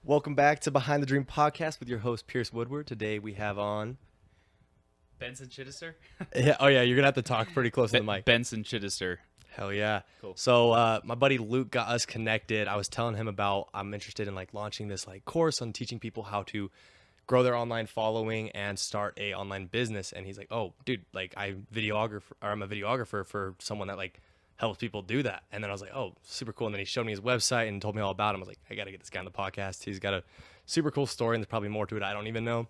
Welcome back to Behind the Dream podcast with your host, Pierce Woodward. Today we have on... Benson Chidester? Yeah, oh, yeah, you're going to have to talk pretty close to the mic. Benson Chidester. Hell yeah. Cool. So my buddy Luke got us connected. I was telling him about I'm interested in like launching this like course on teaching people how to grow their online following and start a online business. And he's like, oh, dude, like I'm a videographer for someone that like helps people do that. And then I was like, oh, super cool. And then he showed me his website and told me all about him. I was like, I got to get this guy on the podcast. He's got a super cool story, and there's probably more to it I don't even know.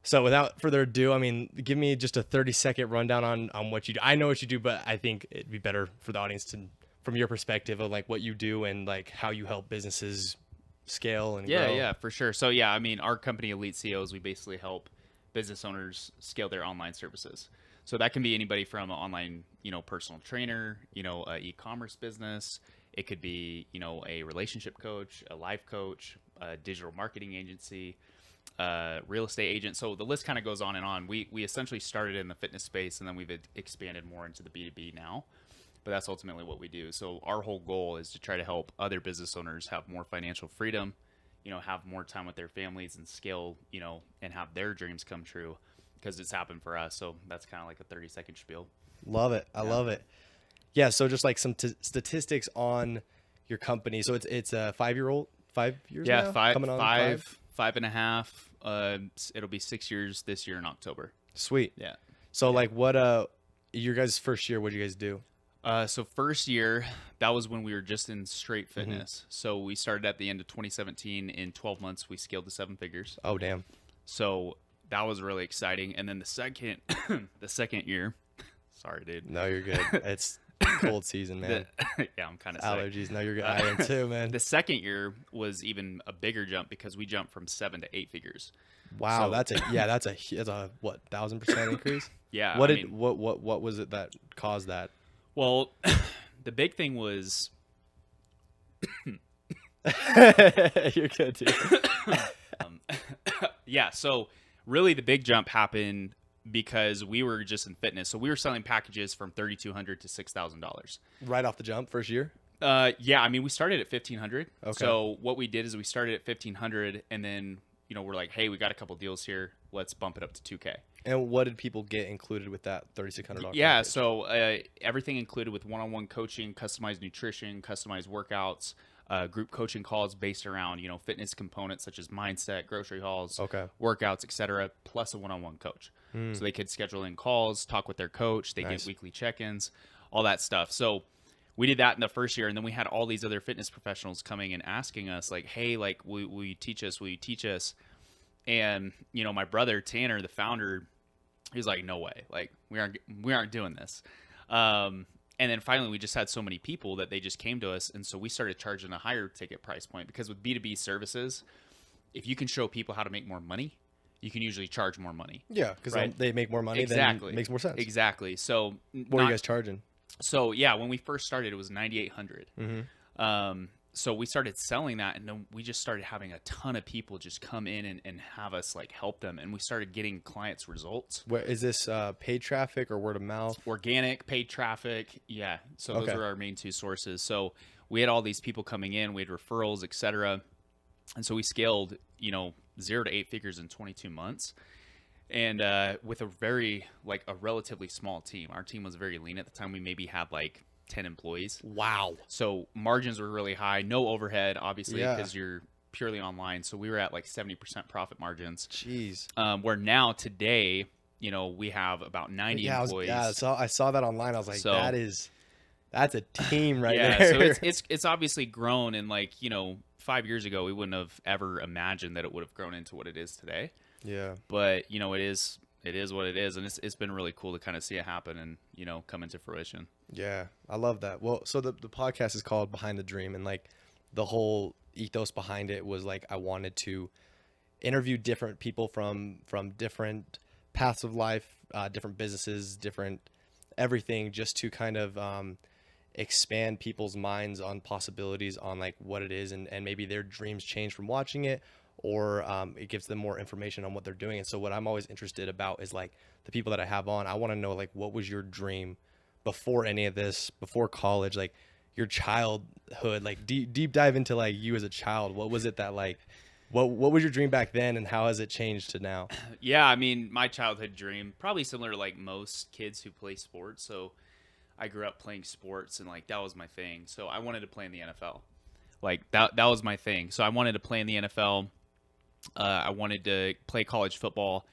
So without further ado, I mean, give me just a 30-second rundown on what you do. I know what you do, but I think it'd be better for the audience to, from your perspective of like what you do and like how you help businesses scale and grow. Yeah, for sure. So yeah, I mean, our company, Elite CEOs, we basically help business owners scale their online services. So that can be anybody from an online, personal trainer, e-commerce business. It could be, a relationship coach, a life coach, a digital marketing agency, real estate agent. So the list kind of goes on and on. We essentially started in the fitness space, and then we've expanded more into the B2B now. But that's ultimately what we do. So our whole goal is to try to help other business owners have more financial freedom, have more time with their families and scale, and have their dreams come true, because it's happened for us. So that's kind of like a 30-second spiel. Love it. I love it. Yeah. So just like some statistics on your company. So it's a 5 years Yeah, now? Coming on five and a half. It'll be 6 years this year in October. Sweet. Yeah. So like what your guys' first year, what did you guys do? So first year, that was when we were just in straight fitness. So we started at the end of 2017. In 12 months, we scaled to 7 figures. Oh, damn. So that was really exciting. And then the second year, sorry, dude. No, you're good. It's cold season, man. Yeah, I'm kind of allergies. No, you're good. I am too, man. The second year was even a bigger jump, because we jumped from 7 to 8 figures. Wow, So- that's a what 1,000% increase? Yeah. What was it that caused that? Well, the big thing was You're good, dude. yeah. So really, the big jump happened because we were just in fitness. So we were selling packages from $3,200 to $6,000. Right off the jump, first year. Yeah. I mean, we started at $1,500. Okay. So what we did is we started at $1,500, and then we're like, hey, we got a couple deals here. Let's bump it up to $2,000. And what did people get included with that $3,600? Yeah, package? so everything included with one-on-one coaching, customized nutrition, customized workouts, group coaching calls based around fitness components such as mindset, grocery hauls, Okay. workouts, etc., plus a one-on-one coach. So they could schedule in calls, talk with their coach, they Nice. get weekly check-ins, all that stuff. So we did that in the first year, and then we had all these other fitness professionals coming and asking us like, hey, like, will you teach us? Will you teach us? And my brother Tanner, the founder, he was like, no way, like we aren't doing this. And then finally, we just had so many people that they just came to us, and so we started charging a higher ticket price point, because with B2B services, if you can show people how to make more money, you can usually charge more money. Yeah, because Right. they make more money. Exactly, Then it makes more sense. Exactly. So What are you guys charging? So yeah, when we first started, it was $9,800. So we started selling that, and then we just started having a ton of people just come in and have us like help them, and we started getting clients results. Where is this paid traffic or word of mouth? Organic, paid traffic, yeah. So those Okay. were our main two sources. So we had all these people coming in, we had referrals, etc. And so we scaled, 0 to 8 figures in 22 months. And with a relatively small team. Our team was very lean at the time. We maybe had like 10 employees. Wow. So margins were really high, no overhead, obviously, Yeah. because you're purely online. So we were at like 70% profit margins. Jeez. Where now today, we have about 90 employees. I saw that online. I was like, So- that's a team right Yeah, there. so it's obviously grown, and 5 years ago we wouldn't have ever imagined that it would have grown into what it is today. Yeah. But it is what it is, and it's been really cool to kind of see it happen and come into fruition. Yeah, I love that. Well, so the podcast is called Behind the Dream, and like the whole ethos behind it was like I wanted to interview different people from different paths of life, different businesses, different everything, just to kind of expand people's minds on possibilities on like what it is, and maybe their dreams change from watching it, or it gives them more information on what they're doing. And so what I'm always interested about is like the people that I have on, I want to know like, what was your dream before any of this, before college? Like, your childhood, like deep dive into like you as a child. What was it that like, what was your dream back then, and how has it changed to now? Yeah, I mean, my childhood dream, probably similar to like most kids who play sports. So I grew up playing sports, and like that was my thing. So I wanted to play in the NFL. Like that was my thing. So I wanted to play in the NFL. I wanted to play college football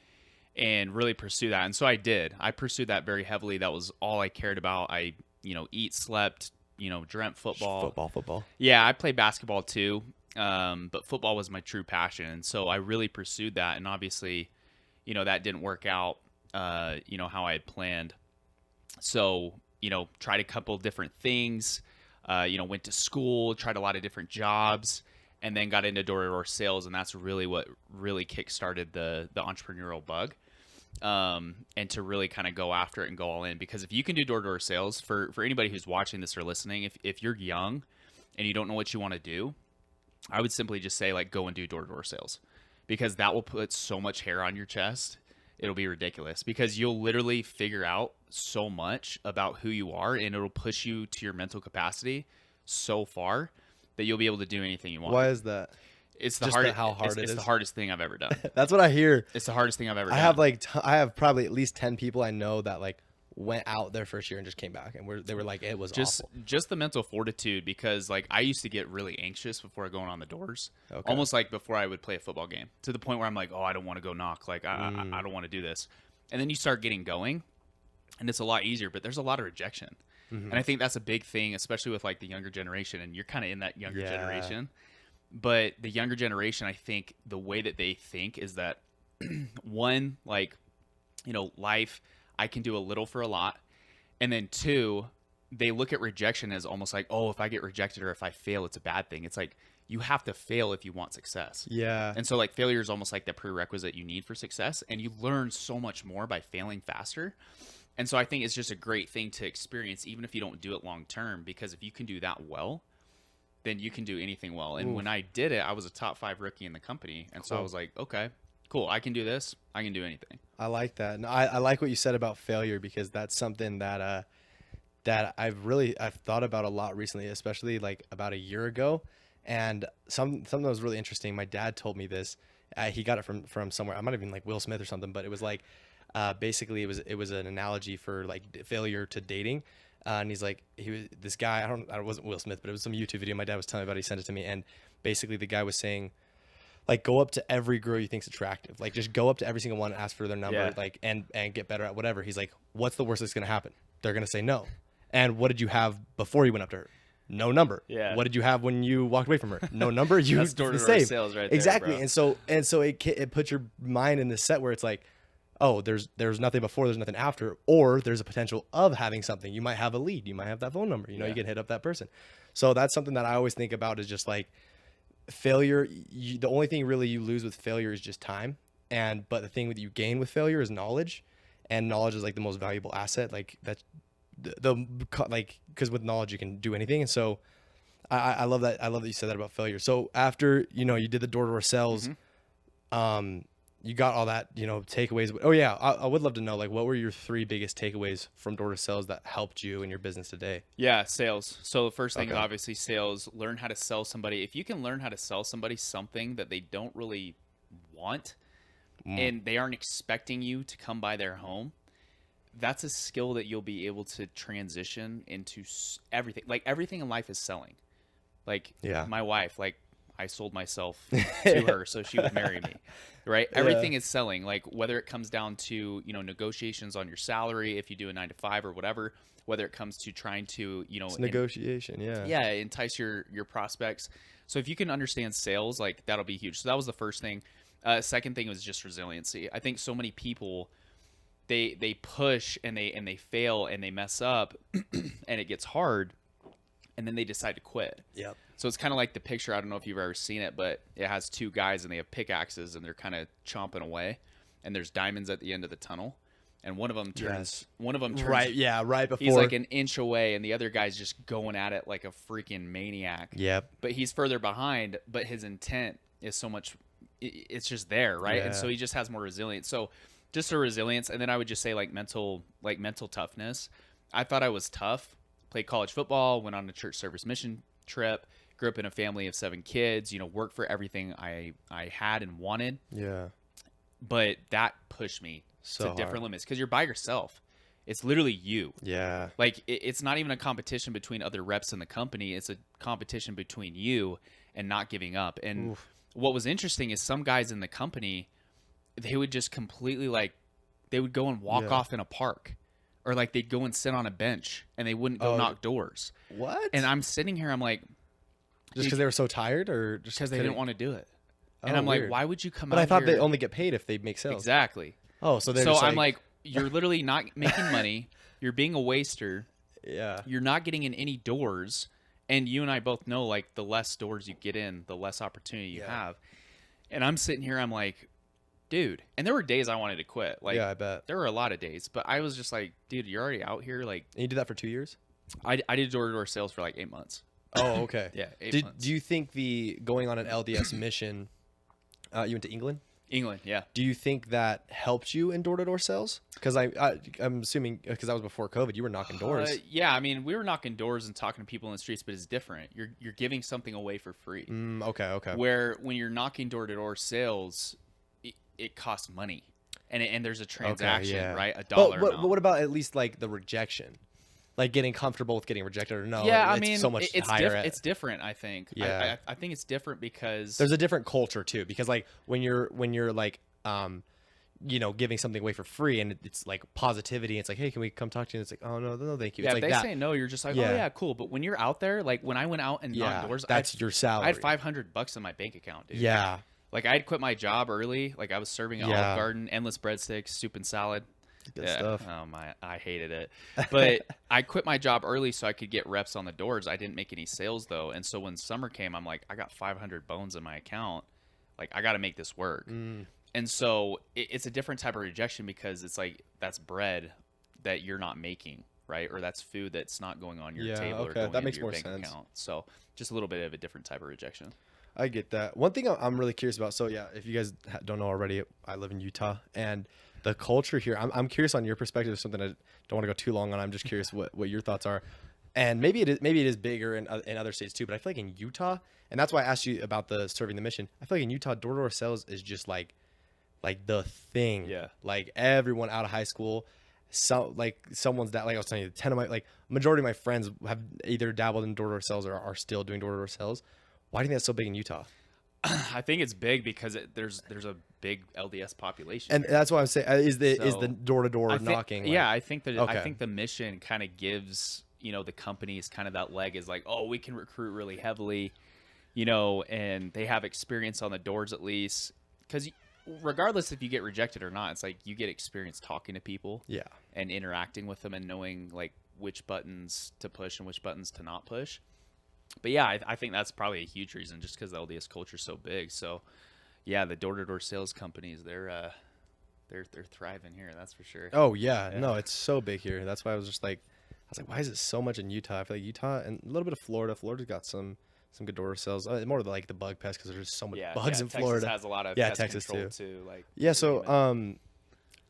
and really pursue that. And so I did. I pursued that very heavily. That was all I cared about. I, eat, slept, dreamt football. Football. Yeah, I played basketball too. But football was my true passion. And so I really pursued that. And obviously, that didn't work out, how I had planned. So, tried a couple different things, went to school, tried a lot of different jobs, and then got into door-to-door sales. And that's really what really kickstarted the entrepreneurial bug. And to really kind of go after it and go all in, because if you can do door-to-door sales, for anybody who's watching this or listening, if you're young and you don't know what you want to do, I would simply just say like, go and do door-to-door sales, because that will put so much hair on your chest. It'll be ridiculous, because you'll literally figure out so much about who you are, and it'll push you to your mental capacity so far that you'll be able to do anything you want. Why is that? It's the Just hardest. how hard it it's is? the hardest thing I've ever done. That's what I hear. It's the hardest thing I've ever done. I have like I have probably at least 10 people I know that like went out their first year and just came back, and they were like, it was awful. Just the mental fortitude, because like I used to get really anxious before going on the doors, Okay. almost like before I would play a football game, to the point where I'm like, oh, I don't want to go knock, like I don't want to do this, and then you start getting going, and it's a lot easier, but there's a lot of rejection, and I think that's a big thing, especially with like the younger generation, and you're kind of in that younger generation. But the younger generation, I think the way that they think is that one, like, life, I can do a little for a lot. And then two, they look at rejection as almost like, oh, if I get rejected or if I fail, it's a bad thing. It's like, you have to fail if you want success. Yeah. And so like failure is almost like the prerequisite you need for success. And you learn so much more by failing faster. And so I think it's just a great thing to experience, even if you don't do it long term, because if you can do that well, then you can do anything well. And when I did it, I was a top 5 rookie in the company. And so I was like, okay, cool. I can do this. I can do anything. I like that. No, I like what you said about failure, because that's something that that I've thought about a lot recently, especially like about a year ago. And something that was really interesting. My dad told me this. He got it from somewhere. I might have been like Will Smith or something, but it was like basically it was an analogy for like failure to dating. And he's like, this guy, it wasn't Will Smith, but it was some YouTube video my dad was telling me about. He sent it to me. And basically the guy was saying, like, go up to every girl you think's attractive. Like, just go up to every single one and ask for their number, like, and get better at whatever. He's like, what's the worst that's going to happen? They're going to say no. And what did you have before you went up to her? No number. Yeah. What did you have when you walked away from her? No number. You That's door-to-door sales right there, exactly. bro. And so it puts your mind in this set where it's like, oh, there's nothing before, there's nothing after, or there's a potential of having something. You might have a lead, you might have that phone number, you can hit up that person. So that's something that I always think about, is just like failure. The only thing really you lose with failure is just time. But the thing that you gain with failure is knowledge, and knowledge is like the most valuable asset. Like that's because with knowledge you can do anything. And so I love that. I love that you said that about failure. So after, you did the door-to-door sales, you got all that, takeaways. Oh yeah. I would love to know, like, what were your 3 biggest takeaways from door-to-door sales that helped you in your business today? Yeah, sales. So the first thing is obviously sales. Learn how to sell somebody. If you can learn how to sell somebody something that they don't really want, and they aren't expecting you to come by their home, that's a skill that you'll be able to transition into everything. Like, everything in life is selling. Like, my wife, like, I sold myself to her so she would marry me, right? Everything is selling. Like, whether it comes down to, negotiations on your salary, if you do a 9-to-5 or whatever, whether it comes to trying to, it's negotiation. Entice your prospects. So if you can understand sales, like, that'll be huge. So that was the first thing. Second thing was just resiliency. I think so many people, they push and they fail and they mess up and it gets hard, and then they decide to quit. Yep. So it's kind of like the picture. I don't know if you've ever seen it, but it has 2 guys and they have pickaxes and they're kind of chomping away, and there's diamonds at the end of the tunnel, and one of them turns right. Yeah. Right before he's like an inch away, and the other guy's just going at it like a freaking maniac. Yep. But he's further behind, but his intent is so much, it's just there. Right. And so he just has more resilience. So just a resilience. And then I would just say like mental toughness. I thought I was tough, played college football, went on a church service mission trip, grew up in a family of 7 kids, worked for everything I had and wanted. Yeah. But that pushed me So to different hard. limits because you're by yourself. It's literally you. Yeah. Like it's not even a competition between other reps in the company. It's a competition between you and not giving up. And Oof. what was interesting is some guys in the company, they would just completely they would go and walk off in a park, or like they'd go and sit on a bench and they wouldn't go knock doors. What? And I'm sitting here, I'm like, just because they were so tired, or just because they didn't want to do it. Oh, And I'm weird. like, why would you come But out I thought here? they only get paid if they make sales. Exactly. Oh, so they're So just I'm like, you're literally not making money. You're being a waster. yeah. You're not getting in any doors. And you and I both know, like, the less doors you get in, the less opportunity you have. And I'm sitting here, I'm like, dude. And there were days I wanted to quit. Like, Yeah, I bet. there were a lot of days. But I was just like, dude, you're already out here. Like, And you did that for 2 years? I did door-to-door sales for like 8 months. Oh, okay. Yeah, 8 months. Do you think the going on an LDS mission, you went to England? England, yeah. Do you think that helped you in door-to-door sales? Because I'm assuming, because that was before COVID, you were knocking doors. Yeah, I mean, we were knocking doors and talking to people in the streets, but it's different. You're giving something away for free. Okay. Where when you're knocking door-to-door sales, it costs money, and there's a transaction, right? A dollar. But what about at least like the rejection, like getting comfortable with getting rejected or no? Yeah, I it's mean, so much higher. It's different. I think. Yeah. I think it's different because There's a different culture too, because like when you're like giving something away for free and it's like positivity, it's like, hey, can we come talk to you? And it's like, oh no, thank you. Yeah, It's if like they that. say no, you're just like, oh yeah, cool. But when you're out there, like when I went out and knocked doors, that's your salary. I had $500 in my bank account, dude. Yeah. Like I had quit my job early. Like I was serving at Olive Garden, endless breadsticks, soup and salad. Good stuff. Oh my, I hated it. But I quit my job early so I could get reps on the doors. I didn't make any sales though. And so when summer came, I'm like, I got 500 bones in my account. Like I got to make this work. And so it's a different type of rejection because it's like that's bread that you're not making, right? Or that's food that's not going on your table or going that makes into your more bank sense. account. So just a little bit of a different type of rejection. I get that. One thing I'm really curious about. So yeah, if you guys don't know already, I live in Utah, and the culture here. I'm curious on your perspective. Of something I don't want to go too long on. I'm just curious what your thoughts are, and maybe it is bigger in other states too. But I feel like in Utah, and that's why I asked you about the serving the mission. I feel like in Utah, door-to-door sales is just like the thing. Yeah. Like everyone out of high school. So like someone's that, like I was telling you, 10 of my majority of my friends have either dabbled in door-to-door sales or are still doing door-to-door sales. Why do you think that's so big in Utah? I think it's big because there's a big LDS population, And that's why I'm saying is the door-to-door knocking. Yeah, I think that okay. I think the mission kind of gives the companies kind of that leg is like, oh, we can recruit really heavily, and they have experience on the doors at least, because regardless if you get rejected or not, it's like you get experience talking to people, and interacting with them and knowing like which buttons to push and which buttons to not push. But yeah, I think that's probably a huge reason, just because the LDS culture is so big. So yeah, the door-to-door sales companies, they're thriving here, that's for sure. Oh yeah, no, it's so big here. That's why I was like, why is it so much in Utah? I feel like Utah and a little bit of Florida. Florida's got some good door sales. More like the bug pest because there's so much bugs in Florida. Texas has a lot of yeah, pest Texas control too. Like yeah, so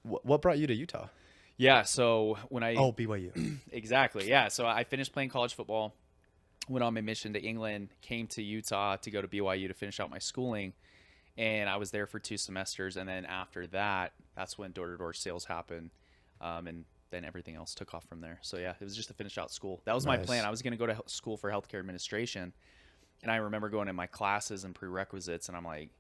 what brought you to Utah? Yeah, so when I BYU. Exactly. Yeah, so I finished playing college football, went on my mission to England, came to Utah to go to BYU to finish out my schooling, and I was there for 2 semesters. And then after that, that's when door-to-door sales happened, and then everything else took off from there. So yeah, it was just to finish out school. That was my plan. I was going to go to school for healthcare administration, and I remember going in my classes and prerequisites, and I'm like,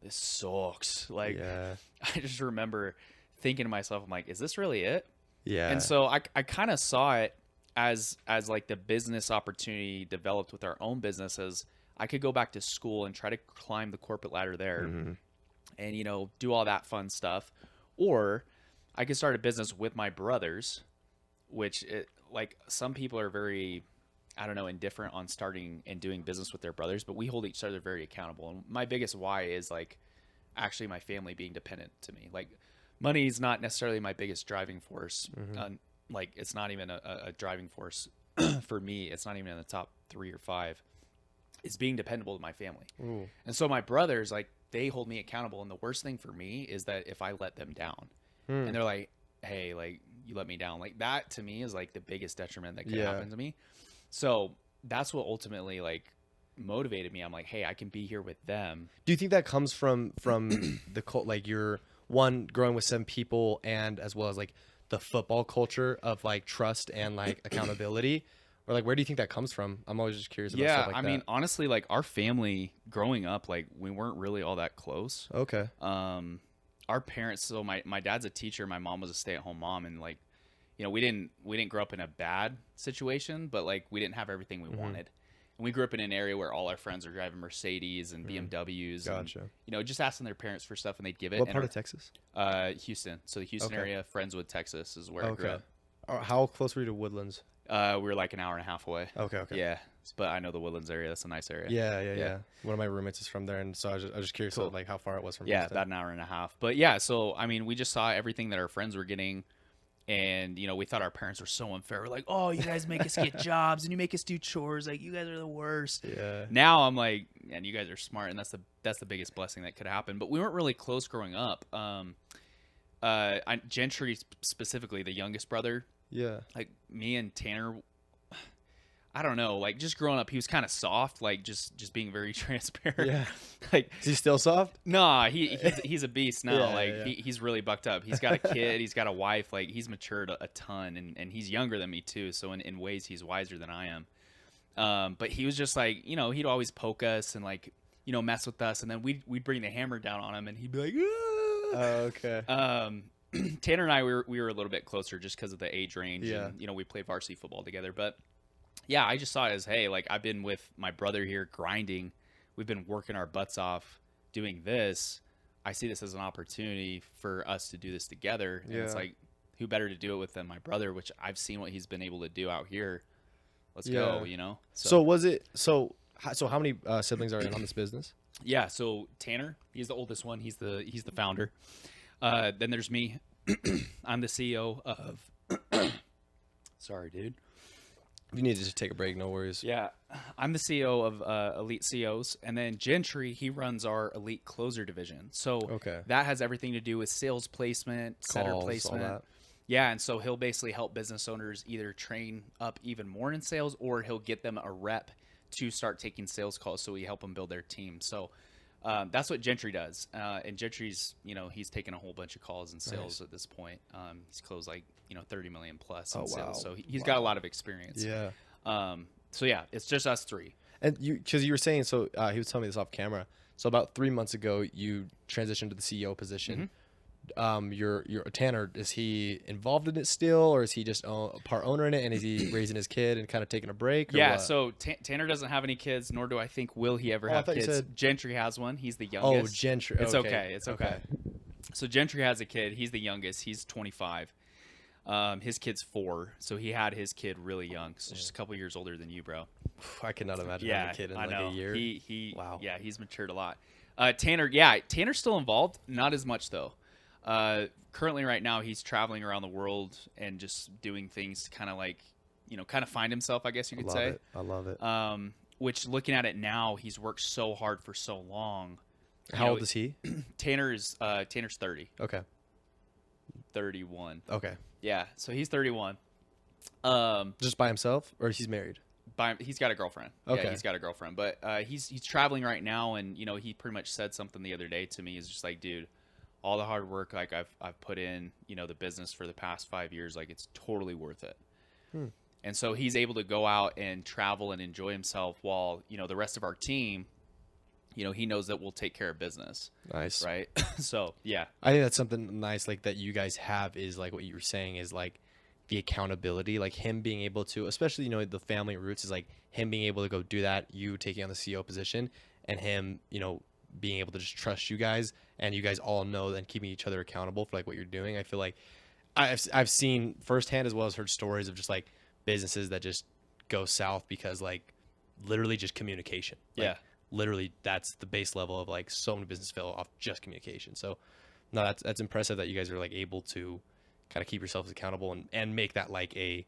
this sucks. Like, I just remember thinking to myself, I'm like, is this really it? Yeah. And so I kind of saw it as like the business opportunity developed with our own businesses. I could go back to school and try to climb the corporate ladder there, and do all that fun stuff, or I could start a business with my brothers, which like some people are very, I don't know, indifferent on starting and doing business with their brothers, but we hold each other very accountable. And my biggest why is like actually my family being dependent to me. Like money is not necessarily my biggest driving force. Like it's not even a driving force for me. It's not even in the top 3 or 5. It's being dependable to my family. Ooh. And so my brothers, like, they hold me accountable. And the worst thing for me is that if I let them down and they're like, hey, like, you let me down. Like that to me is like the biggest detriment that could Yeah. happen to me. So that's what ultimately like motivated me. I'm like, hey, I can be here with them. Do you think that comes from the cult, like you're one growing with 7 people, and as well as like the football culture of like trust and like accountability, or like where do you think that comes from? I'm always just curious about stuff like I that. mean, honestly, like our family growing up, like we weren't really all that close. Okay. Our parents, so my dad's a teacher, my mom was a stay-at-home mom, and like, you know, we didn't grow up in a bad situation, but like we didn't have everything we wanted. And we grew up in an area where all our friends are driving Mercedes and BMWs. Gotcha. And, you know, just asking their parents for stuff and they'd give it. What And part of Texas? Houston. So the Houston Okay. area, Friendswood, Texas is where I grew Okay. up. How close were you to Woodlands? We were like an hour and a half away. Okay. Okay. Yeah. But I know the Woodlands area. That's a nice area. Yeah. One of my roommates is from there, and so I was just curious Cool. about, like how far it was from. Yeah, Houston. about an hour and a half. But yeah, so I mean, we just saw everything that our friends were getting, and you know, we thought our parents were so unfair. We're like, oh, you guys make us get jobs and you make us do chores. Like you guys are the worst. Yeah. Now I'm like, man, you guys are smart, and that's the biggest blessing that could happen. But we weren't really close growing up. Gentry specifically, the youngest brother, Yeah. like me and Tanner, I don't know, like just growing up, he was kind of soft, like just being very transparent. Yeah. Like, Is he still soft? nah, he's a beast now. Yeah, like yeah. he's really bucked up. He's got a kid, he's got a wife. Like he's matured a ton, and he's younger than me too. So in ways he's wiser than I am. But he was just like, you know, he'd always poke us and like, you know, mess with us, and then we'd bring the hammer down on him, and he'd be like, ah! Okay. Tanner and I we were a little bit closer just because of the age range. Yeah. And, you know, we played varsity football together. But yeah, I just saw it as, hey, like I've been with my brother here grinding. We've been working our butts off doing this. I see this as an opportunity for us to do this together. And it's Yeah. like, who better to do it with than my brother, which I've seen what he's been able to do out here. Let's Yeah. go, you know? So was it so how many siblings are in on this business? Yeah, so Tanner, he's the oldest one. He's the founder. Then there's me. I'm the CEO of. Sorry, dude. You need to just take a break. No worries. Yeah, I'm the CEO of Elite CEOs, and then Gentry, he runs our Elite Closer division. So Okay. that has everything to do with sales placement, setter Calls, all placement. that. Yeah, and so he'll basically help business owners either train up even more in sales, or he'll get them a rep to start taking sales calls. So we help them build their team. So that's what Gentry does. And Gentry's, you know, he's taken a whole bunch of calls in sales at this point. He's closed like, you know, 30 million plus in sales. So he's got a lot of experience. Yeah. So yeah, it's just us three. And because you were saying, so he was telling me this off camera. So about 3 months ago, you transitioned to the CEO position. Your Tanner, is he involved in it still, or is he just part owner in it, and is he raising his kid and kind of taking a break? Or Yeah, what? so Tanner doesn't have any kids, nor do I think will he ever I have thought you kids. said- Gentry has one. He's the Oh, youngest. Gentry. It's okay. It's okay. So Gentry has a kid. He's the youngest. He's 25. His kid's 4, so he had his kid really young. So just a couple years older than you, bro. I cannot imagine having a kid in I like know. a year. Wow. Yeah, he's matured a lot. Tanner's still involved. Not as much though. Currently, right now, he's traveling around the world and just doing things kind of like, you know, kind of find himself, I guess you could say. I love it. Which, looking at it now, he's worked so hard for so long. How old is he? Tanner's 30, Okay. 31. Okay. Yeah, so he's 31. Just by himself, or he's married? He's got a girlfriend. Okay. Yeah, he's got a girlfriend, but he's traveling right now, and you know, he pretty much said something the other day to me. He's just like, dude, all the hard work like I've put in, you know, the business for the past 5 years, like it's totally worth it. And so he's able to go out and travel and enjoy himself while, you know, the rest of our team, you know, he knows that we'll take care of business. Nice. Right. So yeah. I think that's something nice, like that you guys have, is like what you were saying is like the accountability, like him being able to, especially, you know, the family roots is like him being able to go do that, you taking on the CEO position, and him, you know, being able to just trust you guys, and you guys all know and keeping each other accountable for like what you're doing. I feel like I've seen firsthand as well as heard stories of just like businesses that just go south because like literally just communication. Like, Yeah. literally that's the base level of like so many businesses fail off just communication. So no, that's impressive that you guys are like able to kind of keep yourselves accountable and make that like a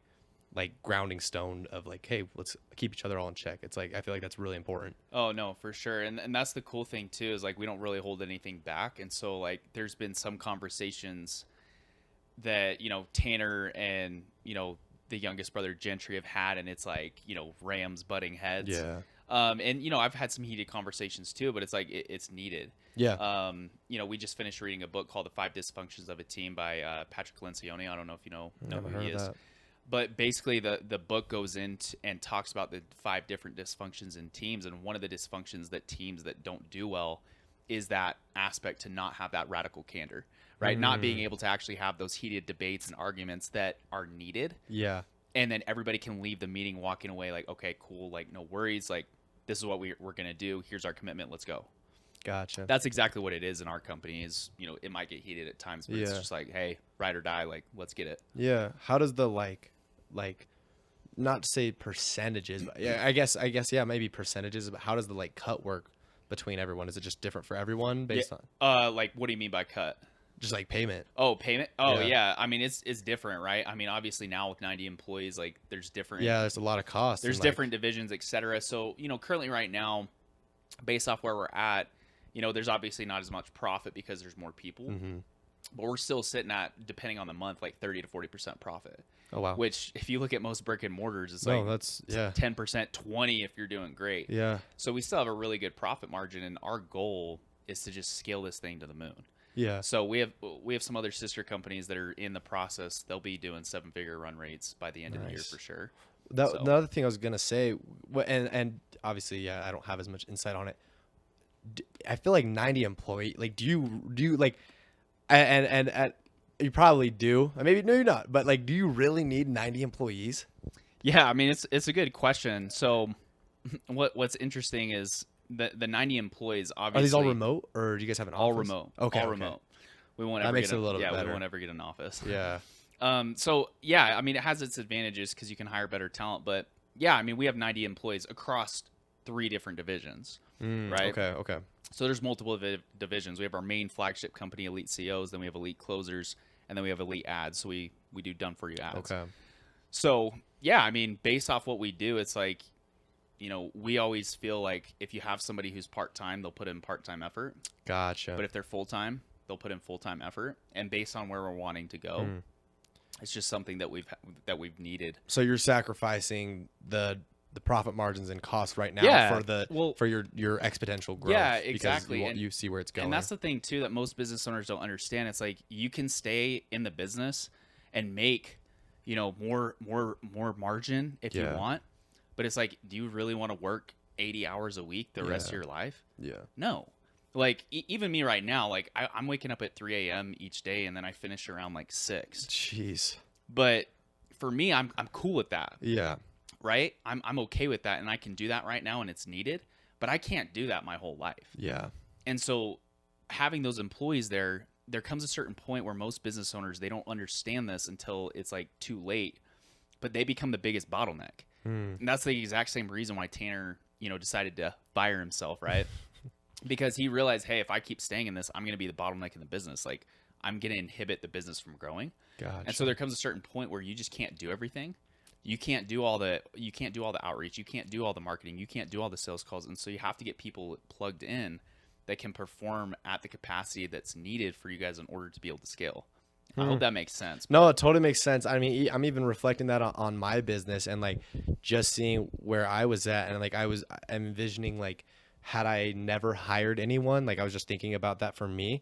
like grounding stone of like, hey, let's keep each other all in check. It's like I feel like that's really important. Oh no, for sure. And that's the cool thing too, is like we don't really hold anything back. And so like there's been some conversations that, Tanner and, the youngest brother Gentry have had, and it's like, Rams butting heads. Yeah. And I've had some heated conversations too, but it's like it's needed. Yeah. We just finished reading a book called The Five Dysfunctions of a Team by Patrick Lencioni. I don't know if you know Never who heard he of is. that. But basically, the book goes into and talks about the 5 different dysfunctions in teams, and one of the dysfunctions that teams that don't do well is that aspect to not have that radical candor, right? Not being able to actually have those heated debates and arguments that are needed. Yeah. And then everybody can leave the meeting walking away like, okay, cool, like no worries, like this is what we're going to do. Here's our commitment. Let's go. Gotcha. That's exactly what it is in our company is, it might get heated at times, but it's just like, hey, ride or die, like let's get it. Yeah. How does the like not to say percentages, but yeah, I guess yeah, maybe percentages, but how does the like cut work between everyone? Is it just different for everyone based on like what do you mean by cut? just like payment? Oh, payment? Oh, Yeah. yeah. I mean, it's different, right? I mean, obviously now with 90 employees, like there's different Yeah, there's a lot of costs. there's and, different divisions, et cetera. So, currently right now, based off where we're at, there's obviously not as much profit because there's more people, but we're still sitting at, depending on the month, like 30 to 40% profit. Oh wow. Which, if you look at most brick and mortars, it's No, like that's 10%, 20 if you're doing great. Yeah. So we still have a really good profit margin, and our goal is to just scale this thing to the moon. Yeah. So we have some other sister companies that are in the process. They'll be doing 7-figure run rates by the end of the year for sure. The other thing I was gonna say, and obviously, yeah, I don't have as much insight on it. I feel like 90 employee. Like, do you like, and you probably do. Maybe no, you're not. But like, do you really need 90 employees? Yeah, I mean it's a good question. So what's interesting is the 90 employees obviously Are these all remote, or do you guys have an all office? remote. Okay, all okay. remote. We won't That ever makes get it a little bit we better. won't ever get an office. Yeah. So yeah, I mean it has its advantages because you can hire better talent, but yeah, I mean we have 90 employees across 3 different divisions, right? Okay. So there's multiple divisions. We have our main flagship company, Elite CEOs, then we have Elite Closers, and then we have Elite Ads. So we do done for you ads. Okay. So yeah, I mean based off what we do, it's like, we always feel like if you have somebody who's part-time, they'll put in part-time effort. Gotcha. But if they're full-time, they'll put in full-time effort. And based on where we're wanting to go, it's just something that we've needed. So you're sacrificing the profit margins and costs right now for your exponential growth. Yeah, exactly. Because you see where it's going. And that's the thing too that most business owners don't understand. It's like you can stay in the business and make, more margin if you want. But it's like, do you really want to work 80 hours a week the rest of your life? Yeah. No. Like even me right now, like I'm waking up at 3 a.m. each day and then I finish around like 6. Jeez. But for me, I'm cool with that. Yeah. Right? I'm okay with that, and I can do that right now and it's needed, but I can't do that my whole life. Yeah. And so having those employees there comes a certain point where most business owners, they don't understand this until it's like too late, but they become the biggest bottleneck. And that's the exact same reason why Tanner, decided to fire himself, right? Because he realized, hey, if I keep staying in this, I'm going to be the bottleneck in the business. Like I'm going to inhibit the business from growing. Gotcha. And so there comes a certain point where you just can't do everything. You can't do all the outreach. You can't do all the marketing. You can't do all the sales calls. And so you have to get people plugged in that can perform at the capacity that's needed for you guys in order to be able to scale. I hope that makes sense. No, it totally makes sense. I mean, I'm even reflecting that on my business and like just seeing where I was at, and like I'm envisioning like had I never hired anyone, like I was just thinking about that for me.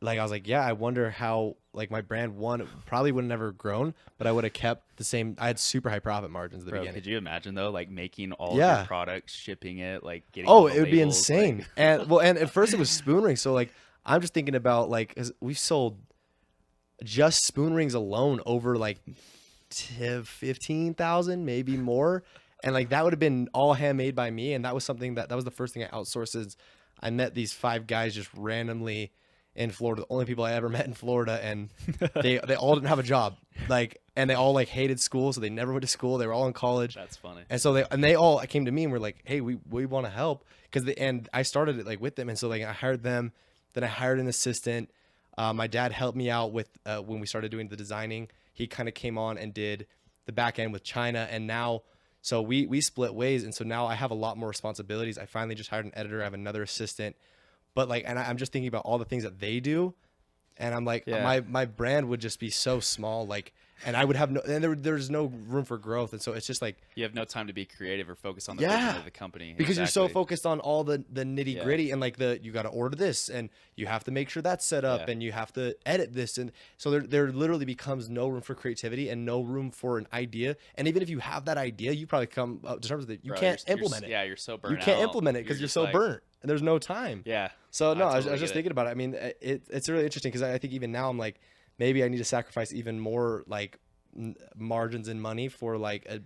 Like I was like, yeah, I wonder how like my brand probably would have never grown, but I would have kept the same. I had super high profit margins at the beginning. Could you imagine though, like making all of your products, shipping it, like getting Oh, all the it would be labels, insane. like- And at first it was spoon rings. So like I'm just thinking about like 'cause we've sold just spoon rings alone over like 15,000, maybe more. And like that would have been all handmade by me. And that was something that was the first thing I outsourced. Is I met these 5 guys just randomly in Florida, the only people I ever met in Florida, and they all didn't have a job. Like, and they all like hated school, so they never went to school. They were all in college. That's funny. And so they all came to me and were like, "Hey, we want to help," and I started it like with them. And so like I hired them, then I hired an assistant. My dad helped me out with when we started doing the designing. He kind of came on and did the back end with China, and now so we split ways. And so now I have a lot more responsibilities. I finally just hired an editor. I have another assistant, but like, and I'm just thinking about all the things that they do, And I'm like, Yeah. my brand would just be so small, like, and I would have there's no room for growth. And so it's just like, You have no time to be creative or focus on the yeah, vision of the company. because you're so Exactly. focused on all the nitty gritty and like you got to order this and you have to make sure that's set up Yeah. and you have to edit this. And so there literally becomes no room for creativity and no room for an idea. And even if you have that idea, you probably come up to terms with it. You Bro, can't you're implement it. Yeah, you're so burnt You can't out. implement it because you're just so like, burnt and there's no time. Yeah. So no, I was totally just get it. thinking about it. I mean, it's really interesting because I think even now I'm like, maybe I need to sacrifice even more like margins and money for like a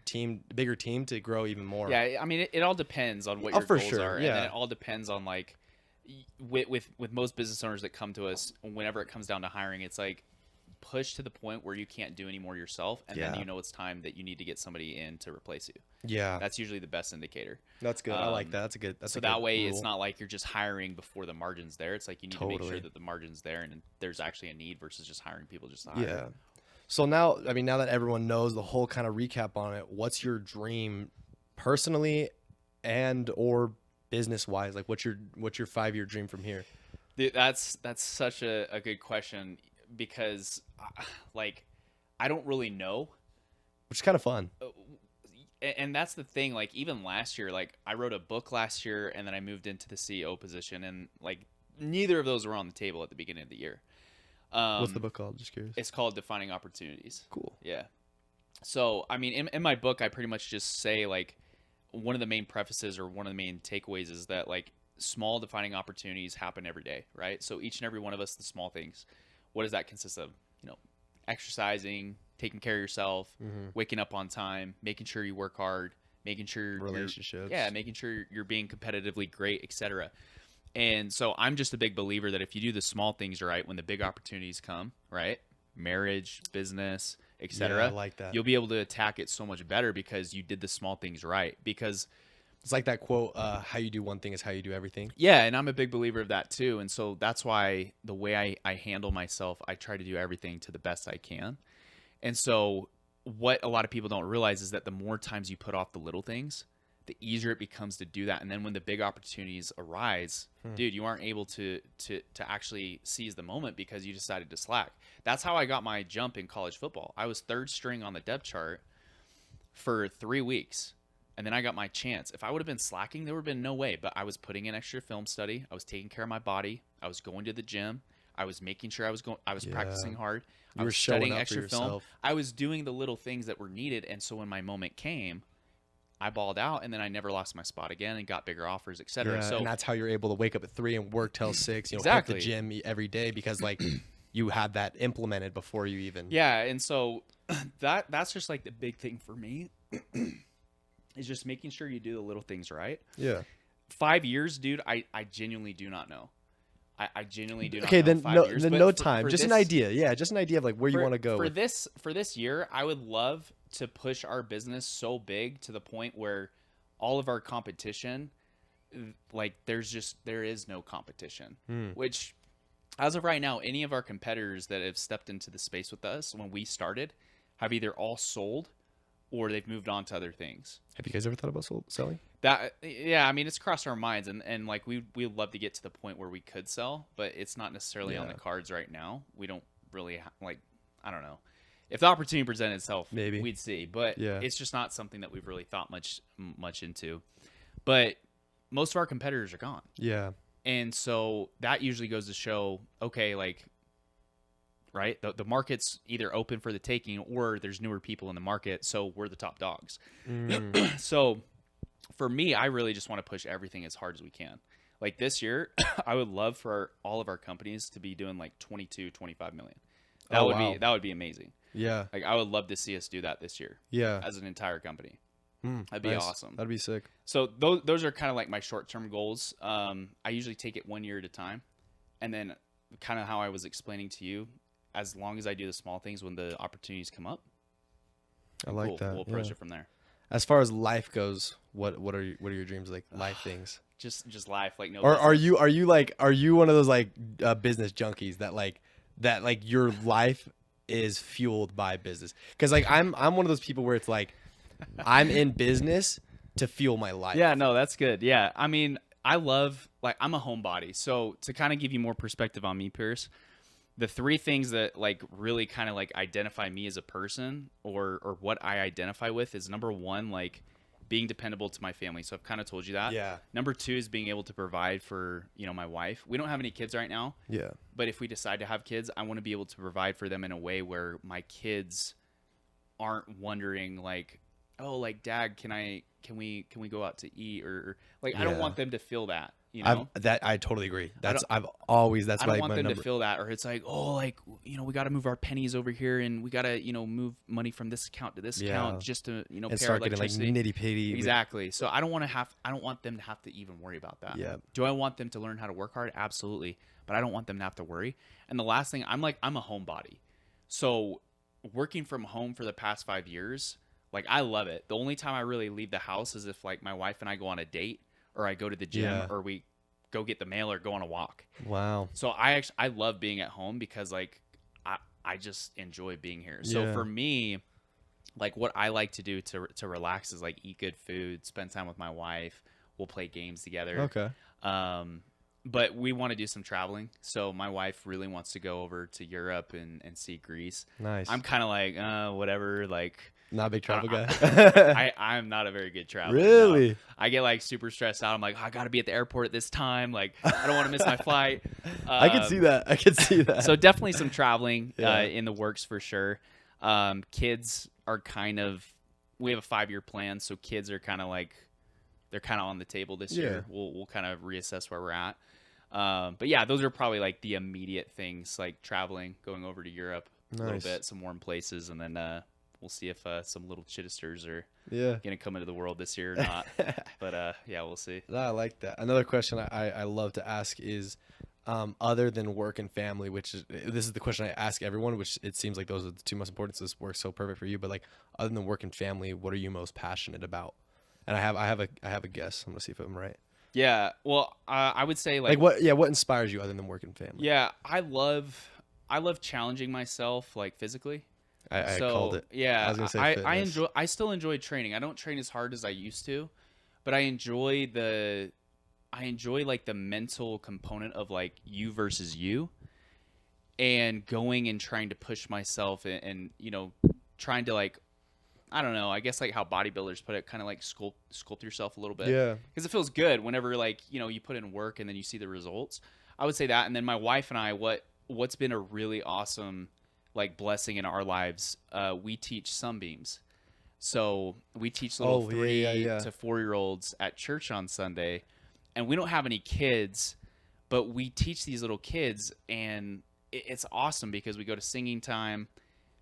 bigger team to grow even more. Yeah, I mean, it all depends on what Oh, your for goals sure, are, yeah. and then it all depends on like with most business owners that come to us. Whenever it comes down to hiring, it's like push to the point where you can't do any more yourself, and then Yeah. you know it's time that you need to get somebody in to replace you. Yeah, That's usually the best indicator. that's good. I like that. That's a good. That's So a good that way, rule. it's not like you're just hiring before the margin's there. It's like you need to make Totally. sure that the margin's there and there's actually a need versus just hiring people just to hire. Yeah. So now, I mean, now that everyone knows the whole kind of recap on it, what's your dream personally and or business wise? Like what's your 5-year dream from here? Dude, that's such a good question because like I don't really know. Which is kind of fun. And that's the thing, like even last year, like I wrote a book last year and then I moved into the CEO position, and like neither of those were on the table at the beginning of the year. What's the book called? Just curious. It's called Defining Opportunities. Cool. Yeah. So, I mean, in my book, I pretty much just say like one of the main prefaces or one of the main takeaways is that like small defining opportunities happen every day, right? So each and every one of us, the small things, what does that consist of? You know, exercising, taking care of yourself, waking up on time, making sure you work hard, making sure Relationships. making sure you're being competitively great, etc. And so I'm just a big believer that if you do the small things right, when the big opportunities come, right? Marriage, business, etc. Yeah, I like that. You'll be able to attack it so much better because you did the small things right. Because It's like that quote, how you do one thing is how you do everything. yeah, and I'm a big believer of that too. And so that's why the way I handle myself, I try to do everything to the best I can. And so what a lot of people don't realize is that the more times you put off the little things, the easier it becomes to do that. And then when the big opportunities arise, dude, you aren't able to actually seize the moment because you decided to slack. That's how I got my jump in college football. I was third string on the depth chart for 3 weeks. And then I got my chance. If I would have been slacking, there would have been no way. But I was putting in extra film study. I was taking care of my body. I was going to the gym. I was making sure I was practicing hard. I were was showing studying up for extra film. yourself. I was doing the little things that were needed. And so when my moment came, I balled out, and then I never lost my spot again and got bigger offers, etc. Yeah, So and that's how you're able to wake up at 3 and work till 6. You know, Exactly. hit the gym every day because like you had that implemented before you even. yeah, and so that's just like the big thing for me is just making sure you do the little things right. Yeah. 5 years, dude, I genuinely do not know. I genuinely do not Okay, know. then 5 no, years, then but no for time. Just an this- idea. Yeah, just an idea of like where you want to go. for with- this year. I would love to push our business so big to the point where all of our competition, like there is no competition. Which, as of right now, any of our competitors that have stepped into the space with us when we started have either all sold or they've moved on to other things. Have you guys ever thought about selling? That yeah, I mean it's crossed our minds, and like we'd love to get to the point where we could sell, but it's not necessarily on the Yeah. cards right now. We don't really like, I don't know. If the opportunity presented itself, Maybe. we'd see, but Yeah. it's just not something that we've really thought much into. But most of our competitors are gone, Yeah. and so that usually goes to show, okay, like, right, the market's either open for the taking or there's newer people in the market, so we're the top dogs. So for me, I really just want to push everything as hard as we can. Like this year, I would love for all of our companies to be doing like 22, 25 million. That would be amazing. Yeah. Like I would love to see us do that this year Yeah. as an entire company. Mm, That'd be nice. awesome. That'd be sick. So those are kind of like my short-term goals. I usually take it 1 year at a time. And then kind of how I was explaining to you, as long as I do the small things when the opportunities come up, I like that. we'll approach yeah. it from there. As far as life goes, what are your dreams like? Life things. Just life, like no. Or are business. are you one of those like business junkies that like your life is fueled by business? Because like I'm one of those people where it's like I'm in business to fuel my life. Yeah, no, that's good. Yeah, I mean, I love, like, I'm a homebody. So to kind of give you more perspective on me, Pierce, the three things that like really kind of like identify me as a person, or what I identify with, is number one, like being dependable to my family. So I've kind of told you that. Yeah. Number two is being able to provide for, you know, my wife. We don't have any kids right now. Yeah. But if we decide to have kids, I want to be able to provide for them in a way where my kids aren't wondering like, oh, like, Dad, can we go out to eat, or like, I don't want them to feel that, you know. I totally agree. That's I don't want them to feel that, or it's like, oh, like, you know, we got to move our pennies over here, and we got to, you know, move money from this account to this account just to, you know, and pay start our getting like electricity. nitty pitty. Exactly. So I don't want them to have to even worry about that. Yeah. Do I want them to learn how to work hard? Absolutely. But I don't want them to have to worry. And the last thing, I'm a homebody. So working from home for the past 5 years, like, I love it. The only time I really leave the house is if like my wife and I go on a date, or I go to the gym, or we go get the mail, or go on a walk. Wow. So I love being at home because like I just enjoy being here. So for me, like, what I like to do to relax is like eat good food, spend time with my wife. We'll play games together. Okay. But we want to do some traveling. So my wife really wants to go over to Europe and see Greece. Nice. I'm kind of like, whatever, like, not a big travel guy. I'm not a very good traveler. Really? No. I get like super stressed out. I'm like, I got to be at the airport at this time. Like, I don't want to miss my flight. I can see that. So definitely some traveling in the works for sure. Kids are we have a 5-year plan. So kids are kind of like, they're kind of on the table this year. We'll kind of reassess where we're at. But yeah, those are probably like the immediate things, like traveling, going over to Europe a little bit, some warm places, and then we'll see if some little Chidesters are gonna come into the world this year or not. But yeah, we'll see. I like that. Another question I love to ask is, other than work and family, this is the question I ask everyone, which it seems like those are the two most important. So this works so perfect for you. But like, other than work and family, what are you most passionate about? And I have a guess. I'm gonna see if I'm right. Yeah. Well, I would say like what inspires you other than work and family? Yeah, I love challenging myself, like, phically. I called it. Yeah, I was gonna say I still enjoy training. I don't train as hard as I used to, but I enjoy like the mental component of like you versus you, and going and trying to push myself and you know, trying to, like, I don't know, I guess like how bodybuilders put it, kind of like sculpt yourself a little bit. Yeah. Because it feels good whenever, like, you know, you put in work and then you see the results. I would say that. And then my wife and I, what's been a really awesome, like, blessing in our lives, we teach sunbeams. So we teach little 3 to 4-year-olds at church on Sunday, and we don't have any kids, but we teach these little kids, and it's awesome because we go to singing time,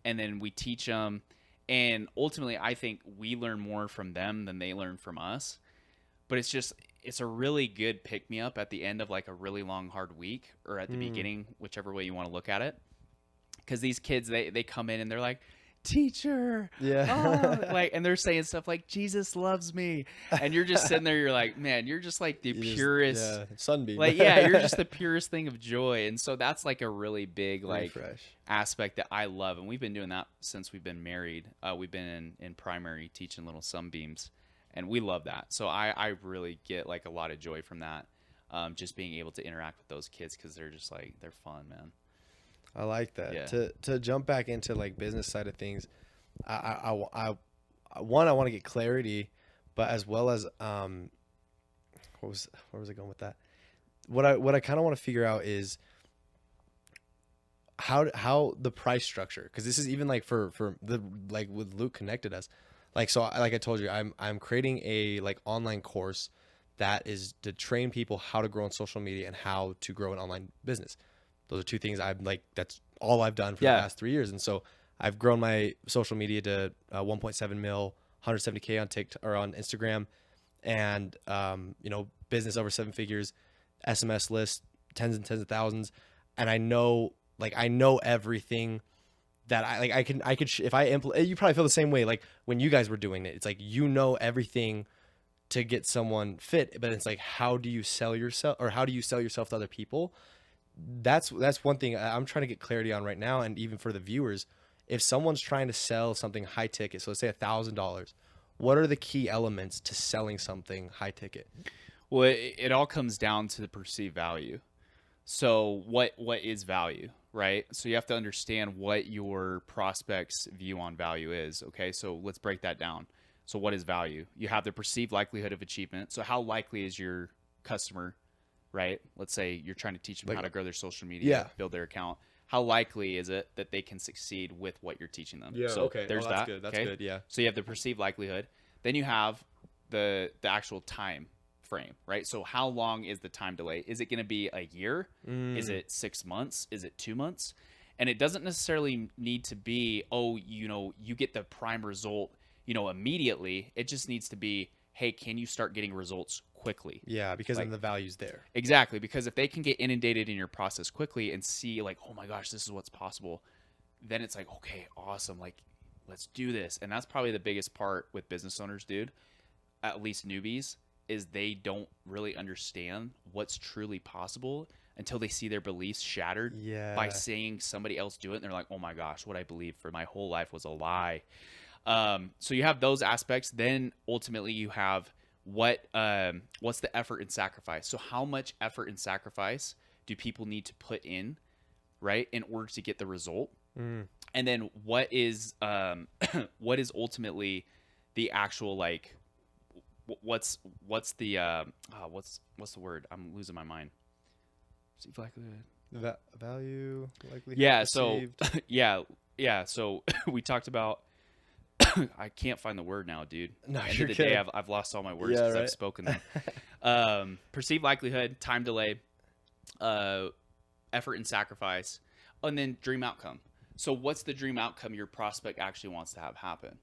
and then we teach them. And ultimately, I think we learn more from them than they learn from us. But it's a really good pick-me-up at the end of like a really long, hard week, or at the beginning, whichever way you want to look at it. Because these kids, they come in and they're like, teacher, like, and they're saying stuff like, Jesus loves me. And you're just sitting there, you're like, man, you're just like the purest sunbeam. Like, yeah, you're just the purest thing of joy. And so that's like a really big like aspect that I love. And we've been doing that since we've been married. We've been in primary teaching little sunbeams, and we love that. So I really get like a lot of joy from that. Just being able to interact with those kids, because they're just like, they're fun, man. I like that. Yeah. To jump back into like business side of things, I want to get clarity, but as well as where was I going with that? What I kind of want to figure out is how the price structure, because this is even like for the, like, with Luke connected us, like, so like I told you, I'm creating a like online course that is to train people how to grow on social media and how to grow an online business. Those are two things that's all I've done for the past 3 years. And so I've grown my social media to 1.7 mil, 170K on TikTok or on Instagram, and, you know, business over 7 figures, SMS list, tens and tens of thousands. And I know everything that I could, if I implement, you probably feel the same way. Like when you guys were doing it, it's like, you know, everything to get someone fit, but it's like, how do you sell yourself, or how do you sell yourself to other people? That's one thing I'm trying to get clarity on right now. And even for the viewers, if someone's trying to sell something high ticket, so let's say $1,000, what are the key elements to selling something high ticket? Well, it all comes down to the perceived value. So what is value? right? So you have to understand what your prospect's view on value is. Okay, so let's break that down. So what is value? You have the perceived likelihood of achievement. So how likely is your customer, right? Let's say you're trying to teach them Like, how to grow their social media, yeah. build their account. How likely is it that they can succeed with what you're teaching them? Yeah. So Okay. there's That's that. good. That's okay? good. Yeah. So you have the perceived likelihood. Then you have the actual time frame, right? So how long is the time delay? Is it going to be a year? Is it 6 months? Is it 2 months? And it doesn't necessarily need to be, oh, you get the prime result, immediately. It just needs to be, hey, can you start getting results quickly? Yeah, because then the value's there. Exactly, because if they can get inundated in your process quickly and see like, oh my gosh, this is what's possible, then it's like, okay, awesome, like let's do this. And that's probably the biggest part with business owners, dude, at least newbies, is they don't really understand what's truly possible until they see their beliefs shattered by seeing somebody else do it. And they're like, oh my gosh, what I believed for my whole life was a lie. So you have those aspects. Then ultimately you have what's the effort and sacrifice. So how much effort and sacrifice do people need to put in, right, in order to get the result? And then what is ultimately the actual, like, what's the what's the word? I'm losing my mind. Value, likelihood. Yeah. Perceived. So yeah. So we talked about. I can't find the word now, dude. No, End you're of the day, good. I've lost all my words Yeah, because right. I've spoken them. Perceived likelihood, time delay, effort and sacrifice, and then dream outcome. So what's the dream outcome your prospect actually wants to have happen,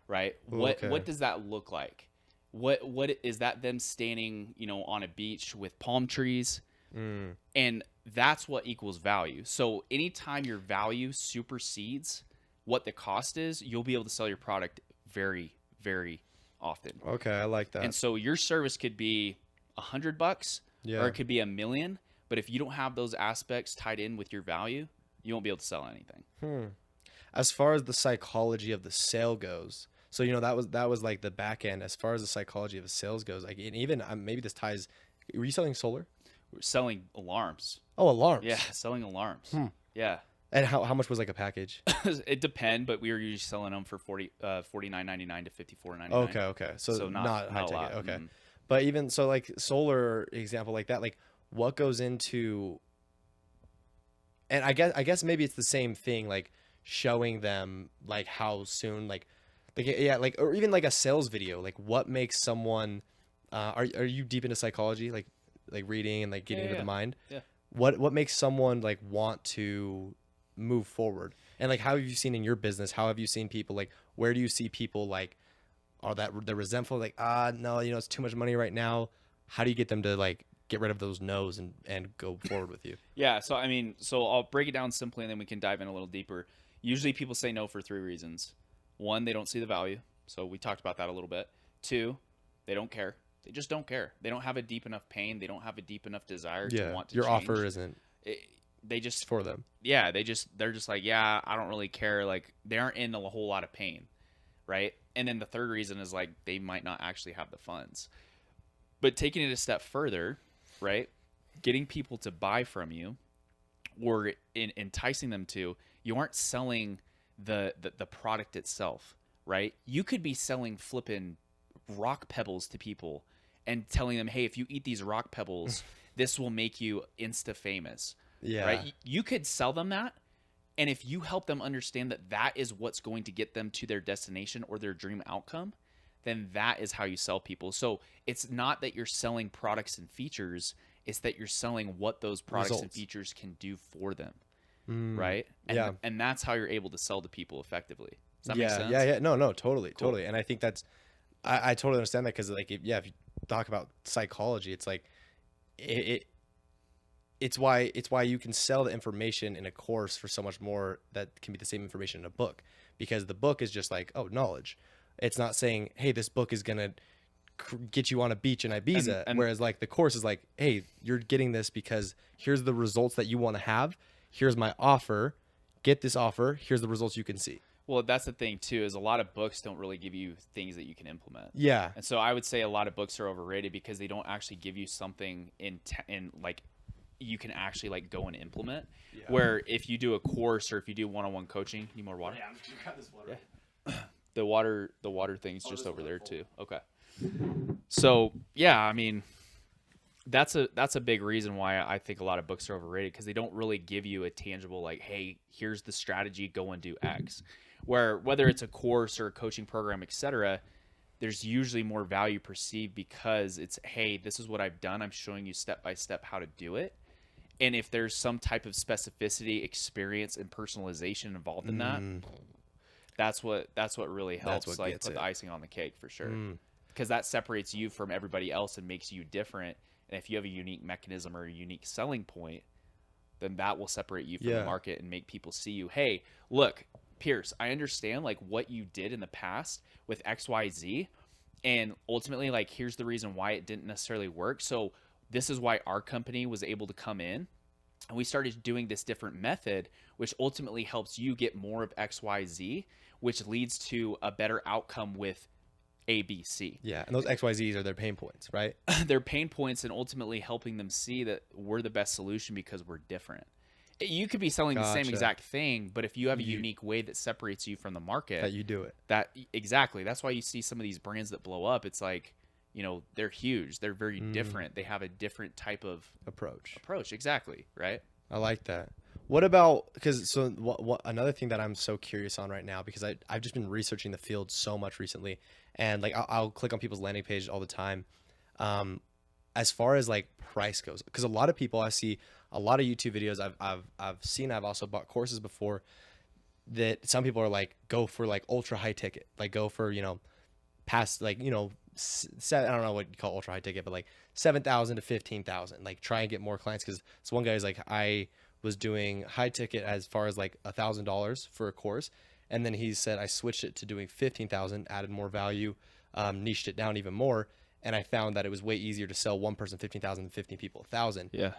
right? What does that look like? What is that? Them standing, on a beach with palm trees, and that's what equals value. So anytime your value supersedes what the cost is, you'll be able to sell your product very, very often. Okay, I like that. And so your service could be $100, or it could be $1 million. But if you don't have those aspects tied in with your value, you won't be able to sell anything. As far as the psychology of the sale goes, so that was like the back end. As far as the psychology of the sales goes, like, and even maybe this ties. Were you selling solar? We're selling alarms. Oh, alarms. Yeah, selling alarms. Yeah. And how much was like a package? It depends, but we were usually selling them for $49.99 to $54.99. Okay. So not high a ticket. lot. Okay. But even so, like solar example like that, like what goes into, and I guess maybe it's the same thing, like showing them like how soon, like yeah, like, or even like a sales video, like what makes someone, are you deep into psychology, like reading and like getting into the mind? Yeah. What makes someone like want to move forward? And like, how have you seen in your business, how have you seen people, like, where do you see people like, are that they're resentful, like, no, it's too much money right now? How do you get them to like get rid of those no's and go forward with you? Yeah. So, I mean, I'll break it down simply and then we can dive in a little deeper. Usually people say no for 3 reasons. 1, they don't see the value. So we talked about that a little bit. 2, they don't care. They just don't care. They don't have a deep enough pain. They don't have a deep enough desire to want to your change. offer isn't they just for them. Yeah, they're just like, yeah, I don't really care. Like, they aren't in a whole lot of pain, right? And then the third reason is like they might not actually have the funds. But taking it a step further, right? Getting people to buy from you, or enticing them to, you aren't selling the product itself, right? You could be selling flipping rock pebbles to people and telling them, hey, if you eat these rock pebbles, this will make you insta famous. Yeah. Right? You could sell them that. And if you help them understand that that is what's going to get them to their destination or their dream outcome, then that is how you sell people. So it's not that you're selling products and features, it's that you're selling what those products and features can do for them. Right? And that's how you're able to sell to people effectively. Does that make sense? Yeah. No, totally. And I think that's, I totally understand that, because like, if you talk about psychology, it's like it's why you can sell the information in a course for so much more that can be the same information in a book, because the book is just like, oh, knowledge. It's not saying, hey, this book is gonna get you on a beach in Ibiza, whereas like the course is like, hey, you're getting this because here's the results that you want to have, here's my offer, get this offer, here's the results you can see. Well, that's the thing too, is a lot of books don't really give you things that you can implement. Yeah. And so I would say a lot of books are overrated because they don't actually give you something in like you can actually like go and implement. Yeah. Where if you do a course or if you do one-on-one coaching, need more water? Yeah, I'm just gonna grab this water. Yeah. The water thing's just this over one's there full. too. Okay. So yeah, I mean, that's a big reason why I think a lot of books are overrated, because they don't really give you a tangible like, hey, here's the strategy, go and do X. Where whether it's a course or a coaching program, etc., there's usually more value perceived because it's, hey, this is what I've done. I'm showing you step by step how to do it. And if there's some type of specificity, experience, and personalization involved in that, that's what really helps, what like gets put the it. icing on the cake for sure. Because that separates you from everybody else and makes you different. And if you have a unique mechanism or a unique selling point, then that will separate you from the market and make people see you. Hey, look, Pierce, I understand like what you did in the past with XYZ, and ultimately like here's the reason why it didn't necessarily work. So this is why our company was able to come in and we started doing this different method, which ultimately helps you get more of XYZ, which leads to a better outcome with ABC. Yeah, and those XYZs are their pain points, right? Their pain points, and ultimately helping them see that we're the best solution because we're different. You could be selling the same Gotcha. exact thing, but if you have a unique way that separates you from the market, That you do it. that exactly. That's why you see some of these brands that blow up. It's like, you know, they're huge. They're very different. They have a different type of Approach. Exactly. Right. I like that. What about, because so what another thing that I'm so curious on right now, because I've just been researching the field so much recently, and like I'll click on people's landing pages all the time. As far as like price goes, because a lot of people, I see a lot of YouTube videos I've seen, I've also bought courses before, that some people are like, go for like ultra high ticket, like go for, you know, past like, you know, I don't know what you call ultra high ticket, but like 7,000 to 15,000, like try and get more clients. Because this one guy is like, I was doing high ticket as far as like $1,000 for a course, and then he said I switched it to doing 15,000, added more value, niched it down even more, and I found that it was way easier to sell one person 15,000 than 15 people 1,000. Yeah.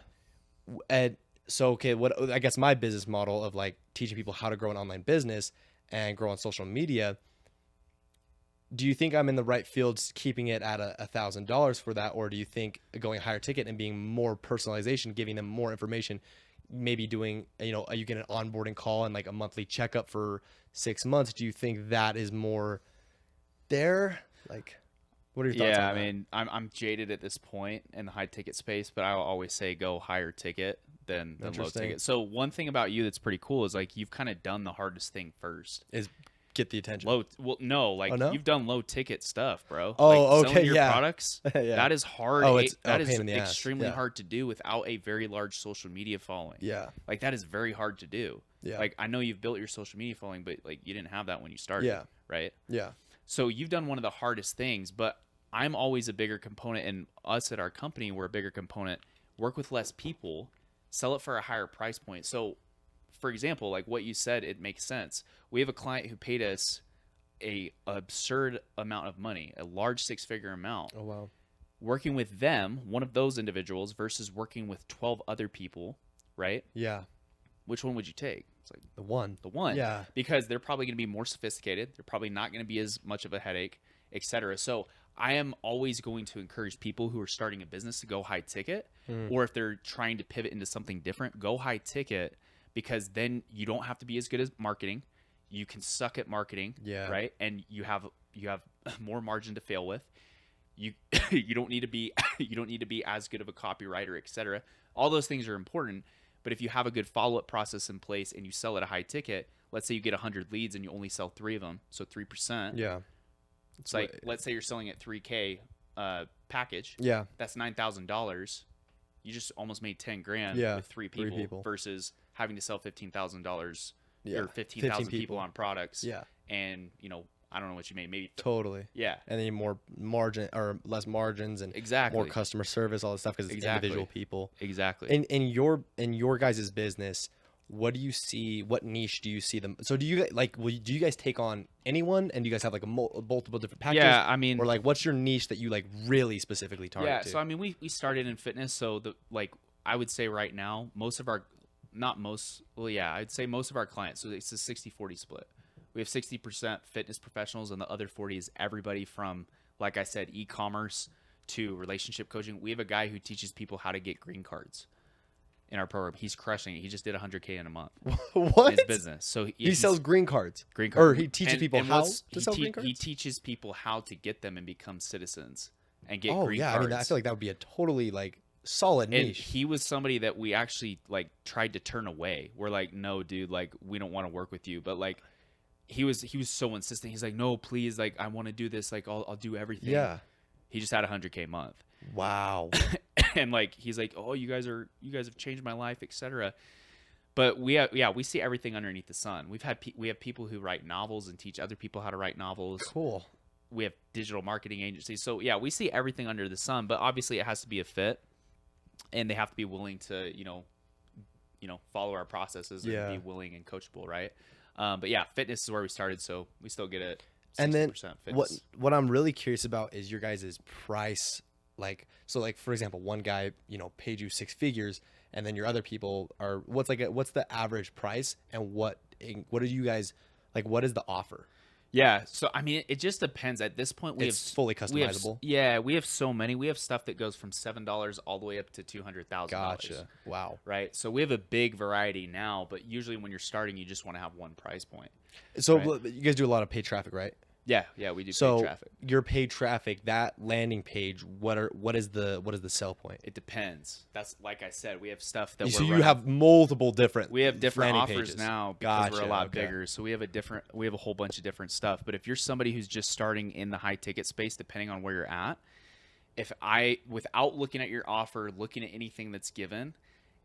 And so, okay, what I guess my business model of like teaching people how to grow an online business and grow on social media, do you think I'm in the right field keeping it at $1,000 for that? Or do you think going higher ticket and being more personalization, giving them more information, maybe doing, you know, you get an onboarding call and like a monthly checkup for 6 months? Do you think that is more there? Like, what are your thoughts on Yeah, I that? mean, I'm jaded at this point in the high ticket space, but I'll always say go higher ticket than low Interesting. ticket. So one thing about you that's pretty cool is like you've kind of done the hardest thing first. Is get the attention. Like Oh, no? you've done low ticket stuff, bro. Oh, like, okay, selling your yeah. products, Yeah. that is hard. Oh, it's a that is pain in the ass. extremely Yeah. hard to do without a very large social media following. Yeah. Like that is very hard to do. Yeah. Like I know you've built your social media following, but like you didn't have that when you started. Yeah. Right. Yeah. So you've done one of the hardest things, but I'm always a bigger component, and us at our company, we're a bigger component. Work with less people, sell it for a higher price point. So, for example, like what you said, it makes sense. We have a client who paid us a absurd amount of money, a large six-figure amount. Oh, wow. Working with them, one of those individuals, versus working with 12 other people, right? Yeah. Which one would you take? It's like The one. the one. Yeah. Because they're probably going to be more sophisticated. They're probably not going to be as much of a headache, etc. So I am always going to encourage people who are starting a business to go high ticket, or if they're trying to pivot into something different, go high ticket, because then you don't have to be as good as marketing. You can suck at marketing, Yeah. right? And you have more margin to fail with. You you don't need to be as good of a copywriter, etc. All those things are important. But if you have a good follow-up process in place and you sell at a high ticket, let's say you get 100 leads and you only sell 3 of them, so 3%. Yeah. It's like, let's say you're selling at $3K package. Yeah. That's $9,000. You just almost made 10 grand Yeah, with three three people, people. versus having to sell $15,000 Yeah. or 15,000 15 people on products. Yeah. And, you know, I don't know what you made. Maybe. Totally. Yeah. And then more margin or less margins and Exactly. more customer service, all this stuff, because it's individual people. Exactly. In your guys' business, what do you see? What niche do you see them? So do you like? Do you guys take on anyone? And do you guys have like a multiple different packages? Yeah, I mean, or like, what's your niche that you like really specifically target? yeah. to? So I mean, we started in fitness. So I would say right now, most of our, not most, well, yeah, I'd say most of our clients. So it's a 60-40 split. We have 60% fitness professionals, and the other 40 is everybody from, like I said, e-commerce to relationship coaching. We have a guy who teaches people how to get green cards. in our program. He's crushing it. He just did 100K in a month What? in his business. So He sells green cards. green Or card. he teaches people how to sell green cards? He teaches people how to get them and become citizens and get Oh, green yeah. cards. I mean, I feel like that would be a totally like solid And niche. he was somebody that we actually like tried to turn away. We're like, no, dude, like we don't want to work with you. But like he was so insistent. He's like, no, please, like I want to do this. Like I'll do everything. Yeah. He just had 100K a month. Wow. And like he's like, oh, you guys have changed my life, etc. But we see everything underneath the sun. We have people who write novels and teach other people how to write novels. Cool. We have digital marketing agencies. So yeah, we see everything under the sun. But obviously, it has to be a fit, and they have to be willing to follow our processes and be willing and coachable, right? But yeah, fitness is where we started, so we still get it. And then fitness. what I'm really curious about is your guys' price. Like, so like, for example, one guy, paid you 6 figures, and then your other people are, what's the average price, and what do you guys, like, what is the offer? Yeah. So, I mean, it just depends. At this point, It's fully customizable. We have so many. We have stuff that goes from $7 all the way up to $200,000. Gotcha. Wow. Right. So we have a big variety now, but usually when you're starting, you just want to have one price point. So right? You guys do a lot of paid traffic, right? Yeah, we do So paid traffic. your paid traffic, that landing page, what is the sell point? It depends. That's like I said, we have stuff that So you have multiple different. We have different landing offers pages. now because we're a lot okay. bigger. So we have a whole bunch of different stuff. But if you're somebody who's just starting in the high ticket space, depending on where you're at, without looking at your offer, looking at anything that's given,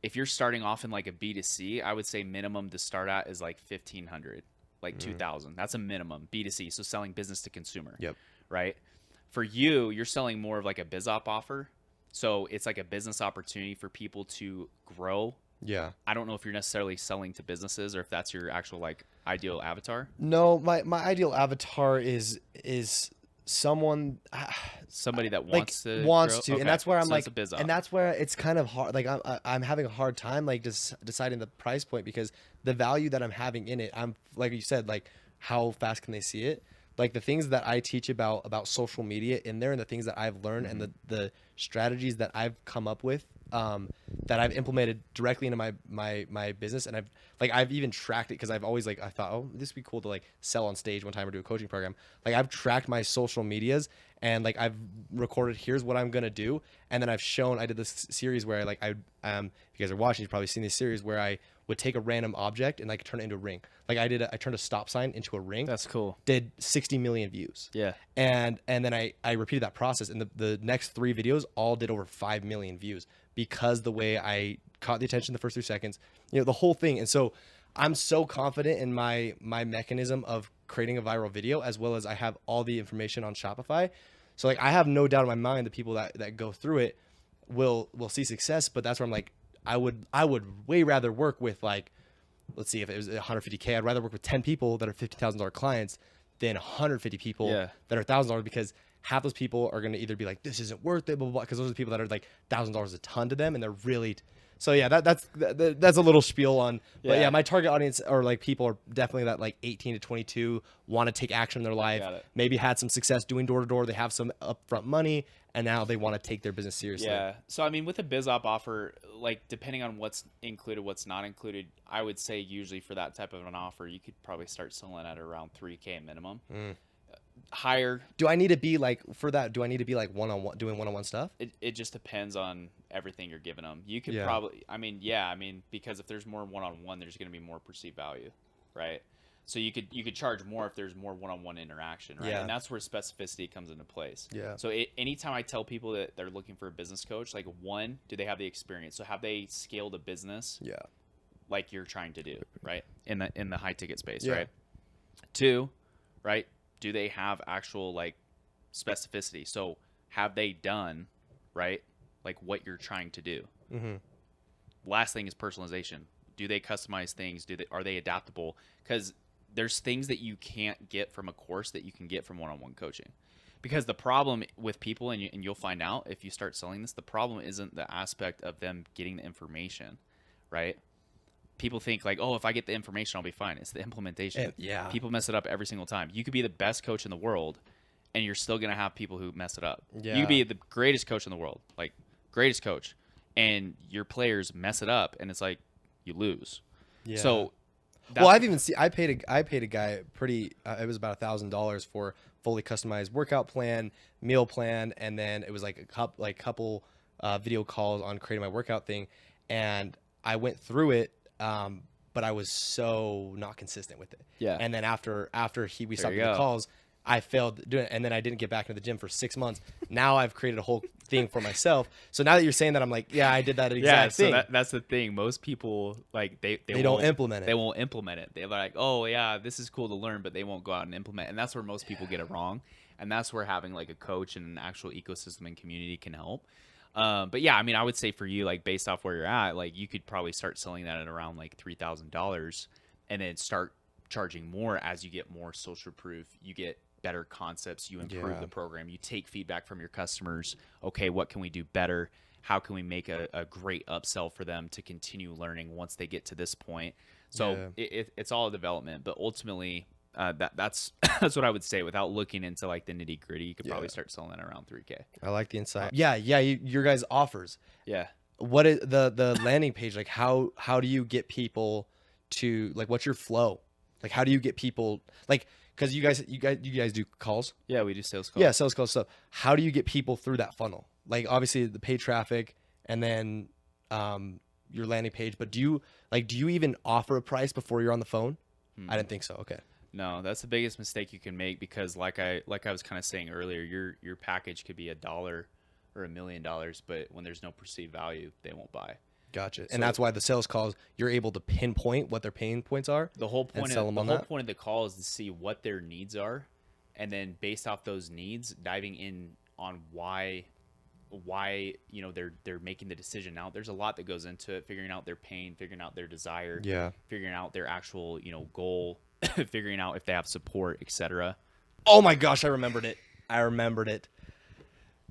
if you're starting off in like a B2C, I would say minimum to start at is like 1,500. Like 2,000. That's a minimum B2C. So selling business to consumer. Yep. Right. For you're selling more of like a biz op offer. So it's like a business opportunity for people to grow. Yeah. I don't know if you're necessarily selling to businesses or if that's your actual like ideal avatar. No, my ideal avatar is somebody that wants to grow? Okay. And that's where I'm So like, it's a biz op. and that's where it's kind of hard. Like I'm having a hard time like deciding the price point, because the value that I'm having in it, I'm like you said, like how fast can they see it? Like the things that I teach about social media in there, and the things that I've learned, and the strategies that I've come up with, that I've implemented directly into my business, and I've even tracked it, because I've always I thought, oh, this would be cool to like sell on stage one time or do a coaching program. Like I've tracked my social medias, and like I've recorded, here's what I'm gonna do, and then I did this series where if you guys are watching, you've probably seen this series where I would take a random object and like turn it into a ring. Like I turned a stop sign into a ring. That's cool. Did 60 million views. Yeah. And then I repeated that process, and the next 3 videos all did over 5 million views, because the way I caught the attention the first 3 seconds, the whole thing. And so I'm so confident in my mechanism of creating a viral video, as well as I have all the information on Shopify. So like I have no doubt in my mind the people that go through it will see success. But that's where I'm like, I would way rather work with, like, let's see, if it was 150K, I'd rather work with 10 people that are $50,000 clients than 150 people that are $1,000, because half those people are going to either be like, this isn't worth it, blah, blah, blah, because those are the people that are like $1,000 a ton to them, and they're really. So yeah, that's a little spiel on. But yeah, my target audience are like people are definitely that like 18 to 22, want to take action in their life, maybe had some success doing door to door, they have some upfront money, and now they want to take their business seriously. Yeah. So I mean, with a biz op offer, like depending on what's included, what's not included, I would say usually for that type of an offer, you could probably start selling at around 3K minimum. Higher. Do I need to be like, for that, do I need to be like one-on-one, doing one-on-one stuff? It just depends on everything you're giving them. You could probably, because if there's more one-on-one, there's going to be more perceived value, right? So you could charge more if there's more one-on-one interaction, right? And that's where specificity comes into place. Yeah. So anytime I tell people that they're looking for a business coach, like, one, do they have the experience? So have they scaled a business? Yeah. Like you're trying to do, right? In the high ticket space, right? 2, right? Do they have actual like specificity? So have they done, right, like what you're trying to do? Last thing is personalization. Do they customize things? Are they adaptable? Because there's things that you can't get from a course that you can get from one-on-one coaching. Because the problem with people, and you'll find out if you start selling this, the problem isn't the aspect of them getting the information, right? People think like, oh, if I get the information, I'll be fine. It's the implementation. People mess it up every single time. You could be the best coach in the world, and you're still going to have people who mess it up. You could be the greatest coach in the world, like greatest coach. and your players mess it up, and it's like you lose. Yeah. So Well, I've even seen. I paid a guy pretty. It was about $1,000 for fully customized workout plan, meal plan, and then it was like a couple video calls on creating my workout thing, and I went through it. But I was so not consistent with it. Yeah. And then after we stopped you doing the go. calls, I failed doing it, and then I didn't get back into the gym for 6 months. Now I've created a whole thing for myself. So now that you're saying that, I'm like, yeah, I did that exact thing. So that's the thing. Most people like they don't implement it. They won't implement it. They're like, oh yeah, this is cool to learn, but they won't go out and implement. And that's where most people get it wrong. And that's where having like a coach and an actual ecosystem and community can help. But yeah, I mean, I would say for you, like based off where you're at, like you could probably start selling that at around like $3,000, and then start charging more as you get more social proof. You get better concepts. You improve the program. You take feedback from your customers. Okay, what can we do better? How can we make a great upsell for them to continue learning once they get to this point? So it's all a development, but ultimately. That's what I would say without looking into like the nitty gritty. You could probably start selling that around $3,000. I like the insight. Yeah, your guys' offers. Yeah. What is the landing page like? How do you get people to like? What's your flow? Like, how do you get people like? Because you guys do calls. Yeah, we do sales calls. Yeah, sales calls. So how do you get people through that funnel? Like, obviously the paid traffic, and then your landing page. But do you even offer a price before you're on the phone? I didn't think so. Okay. No, that's the biggest mistake you can make, because like I was kind of saying earlier, your package could be $1 or $1 million, but when there's no perceived value, they won't buy. Gotcha. And that's why the sales calls, you're able to pinpoint what their pain points are. The whole point of the call is to see what their needs are, and then based off those needs, diving in on why they're making the decision. Now there's a lot that goes into it, figuring out their pain, figuring out their desire, figuring out their actual goal, figuring out if they have support, etc. Oh my gosh, I remembered it.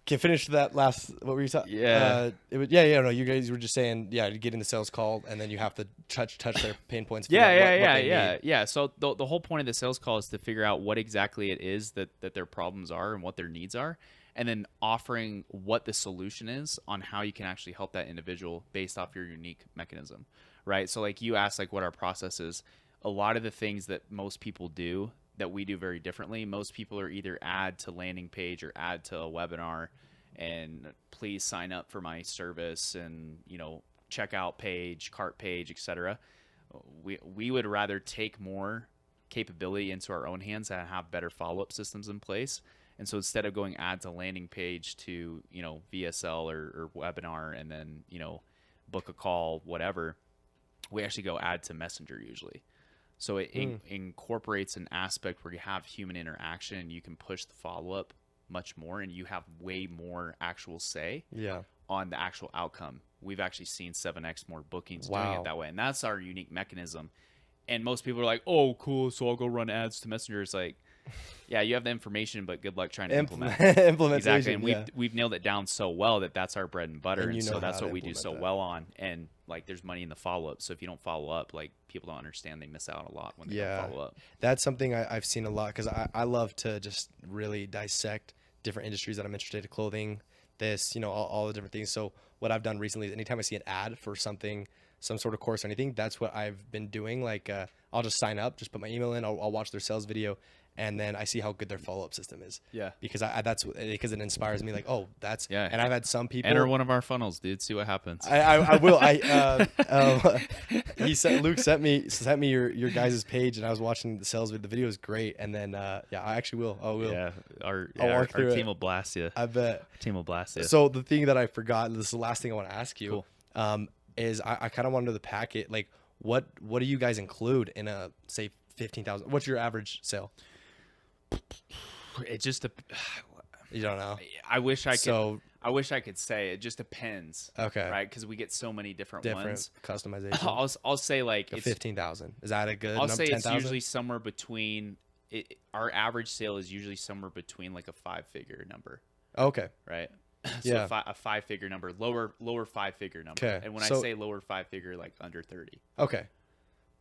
Can finish that last. What were you talking? Yeah. No, you guys were just saying, getting the sales call, and then you have to touch their pain points. Yeah. So the whole point of the sales call is to figure out what exactly it is that their problems are and what their needs are, and then offering what the solution is on how you can actually help that individual based off your unique mechanism, right? So like you asked, like what our process is. A lot of the things that most people do that we do very differently. Most people are either add to landing page or add to a webinar and please sign up for my service and, checkout page, cart page, etc. We would rather take more capability into our own hands and have better follow-up systems in place. And so instead of going add to landing page to, VSL or webinar and then, book a call, whatever, we actually go add to Messenger usually. So it incorporates an aspect where you have human interaction and you can push the follow-up much more, and you have way more actual say on the actual outcome. We've actually seen 7x more bookings doing it that way, and that's our unique mechanism. And most people are like, oh, cool, so I'll go run ads to Messenger. It's like, yeah, you have the information, but good luck trying to implement it. Implementation. Exactly, and we've nailed it down so well that's our bread and butter, and so that's what we do so well on. And like, there's money in the follow-up. So if you don't follow up, like people don't understand, they miss out a lot when they don't follow up. That's something I've seen a lot, because I love to just really dissect different industries that I'm interested in, clothing, this, all the different things. So what I've done recently is anytime I see an ad for something, some sort of course or anything, that's what I've been doing. Like I'll just sign up, just put my email in, I'll watch their sales video, and then I see how good their follow-up system is. Yeah. Because because it inspires me. Like, oh, that's And I've had some people enter one of our funnels, dude. See what happens. I will. Luke sent me your guys' page, and I was watching the sales video. The video is great, and then I actually will. I will. Yeah. Our team will blast you. I bet. Our team will blast you. So the thing that I forgot, this is the last thing I want to ask you. Cool. Is I kind of want to know the packet. Like, what do you guys include in a, say, 15,000? What's your average sale? It just you don't know. I wish I could. I wish I could say. It just depends. Okay. Right, because we get so many different ones. Customization. I'll say like 15,000. Is that a good? I'll number? say 10,000? it's usually somewhere between. Our average sale is usually somewhere between like a 5-figure number. Okay. Right. So a 5-figure number, lower 5-figure number. Okay. And when I say lower 5-figure, like under 30. Okay.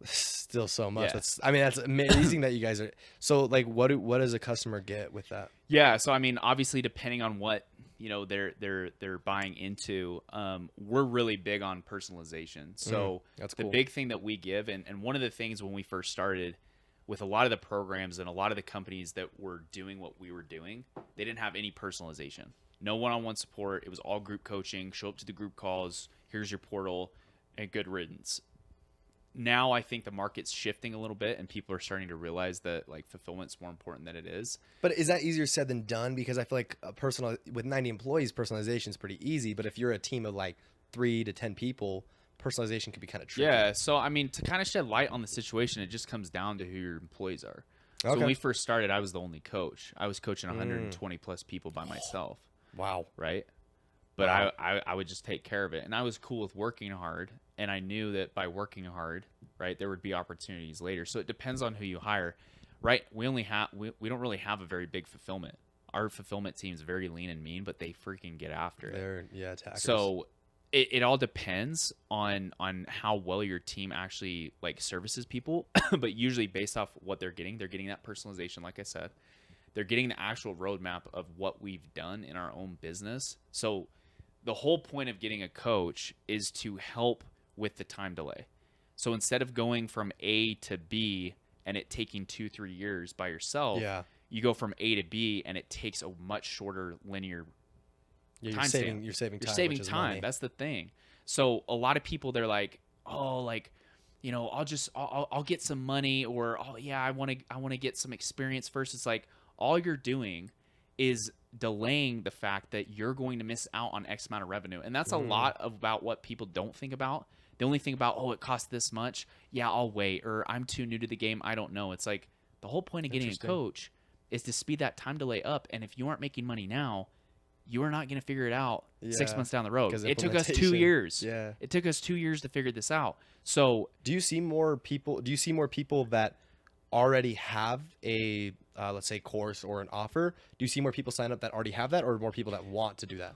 Still so much. Yeah. That's amazing that you guys are. So like, what does a customer get with that? Yeah. So I mean, obviously, depending on what they're buying into. We're really big on personalization. So that's the cool. big thing that we give, and one of the things when we first started with a lot of the programs and a lot of the companies that were doing what we were doing, they didn't have any personalization. No one-on-one support. It was all group coaching. Show up to the group calls. Here's your portal, and good riddance. Now I think the market's shifting a little bit, and people are starting to realize that like fulfillment's more important than it is. But is that easier said than done? Because I feel like with 90 employees, personalization is pretty easy. But if you're a team of like 3 to 10 people, personalization could be kind of tricky. Yeah. So I mean, to kind of shed light on the situation, it just comes down to who your employees are. So when we first started, I was the only coach. I was coaching 120 plus people by myself. Wow. Right. But wow. I would just take care of it, and I was cool with working hard. And I knew that by working hard, right, there would be opportunities later. So it depends on who you hire, right? We don't really have a very big fulfillment. Our fulfillment team is very lean and mean, but they freaking get after it. They're attackers. So it all depends on how well your team actually like services people, but usually based off what they're getting that personalization, like I said. They're getting the actual roadmap of what we've done in our own business. So the whole point of getting a coach is to help with the time delay. So instead of going from A to B and it taking 2-3 years by yourself, you go from A to B and it takes a much shorter linear time span. You're saving time. You're saving time. That's the thing. So a lot of people, they're like, oh, like, you know, I'll get some money, or oh yeah, I want to get some experience first. It's like all you're doing is delaying the fact that you're going to miss out on X amount of revenue. And that's a lot about what people don't think about. They only think about, oh, it costs this much. Yeah, I'll wait. Or I'm too new to the game. I don't know. It's like the whole point of getting a coach is to speed that time delay up. And if you aren't making money now, you are not going to figure it out 6 months down the road. It took us 2 years. Yeah. It took us 2 years to figure this out. So do you see more people that already have a, let's say, course or an offer? Do you see more people sign up that already have that, or more people that want to do that?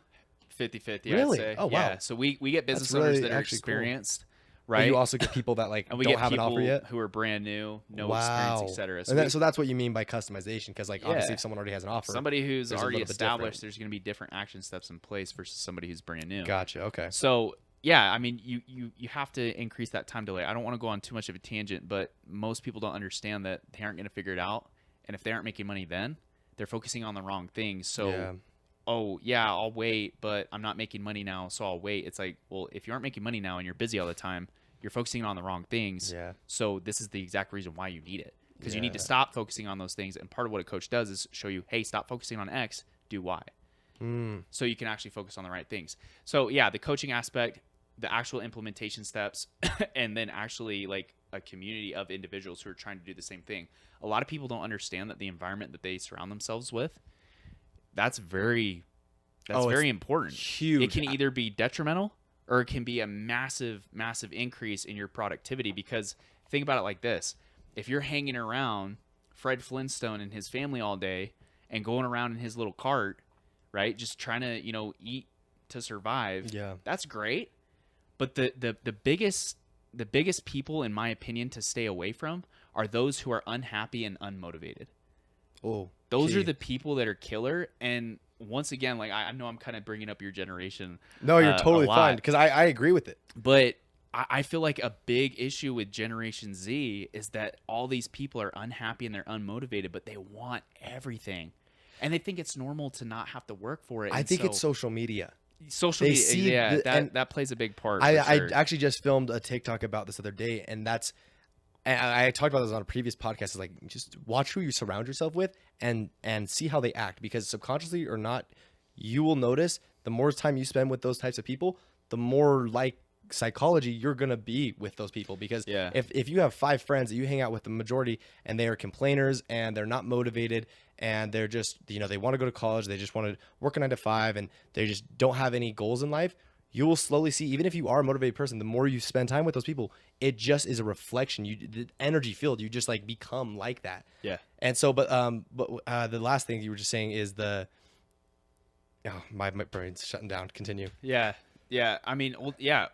50-50, really? I'd say. Oh, wow. Yeah. So we get business owners that are experienced, right? But you also get people that like and we don't get have an people offer yet, who are brand new, no experience, etc. So that's what you mean by customization, because like obviously if someone already has an offer, somebody who's already established, there's going to be different action steps in place versus somebody who's brand new. Gotcha. Okay. So yeah, I mean, you have to increase that time delay. I don't want to go on too much of a tangent, but most people don't understand that they aren't going to figure it out, and if they aren't making money, then they're focusing on the wrong things. So. Oh, yeah, I'll wait, but I'm not making money now, so I'll wait. It's like, well, if you aren't making money now and you're busy all the time, you're focusing on the wrong things. Yeah. So this is the exact reason why you need it, because you need to stop focusing on those things. And part of what a coach does is show you, hey, stop focusing on X, do Y. So you can actually focus on the right things. So, yeah, the coaching aspect, the actual implementation steps, and then actually like a community of individuals who are trying to do the same thing. A lot of people don't understand that the environment that they surround themselves with, that's very important. Huge. It can either be detrimental or it can be a massive, massive increase in your productivity, because think about it like this. If you're hanging around Fred Flintstone and his family all day and going around in his little cart, right, just trying to, eat to survive, that's great. But the biggest people, in my opinion, to stay away from are those who are unhappy and unmotivated. Oh, those are the people that are killer. And once again, like I know I'm kind of bringing up your generation. No, you're totally fine, because I agree with it. But I feel like a big issue with Generation Z is that all these people are unhappy and they're unmotivated, but they want everything. And they think it's normal to not have to work for it. I think it's social media. Social media, that plays a big part. I actually just filmed a TikTok about this other day, and I talked about this on a previous podcast. Is like, just watch who you surround yourself with and see how they act, because subconsciously or not, you will notice the more time you spend with those types of people, the more like psychology you're going to be with those people. Because if you have 5 friends that you hang out with, the majority, and they are complainers and they're not motivated and they're just, they want to go to college, they just want to work a 9 to 5 and they just don't have any goals in life, you will slowly see, even if you are a motivated person, the more you spend time with those people, it just is a reflection. The energy field, you just like become like that. Yeah. And so, but the last thing you were just saying is my brain's shutting down. Continue. Yeah. Yeah. I mean,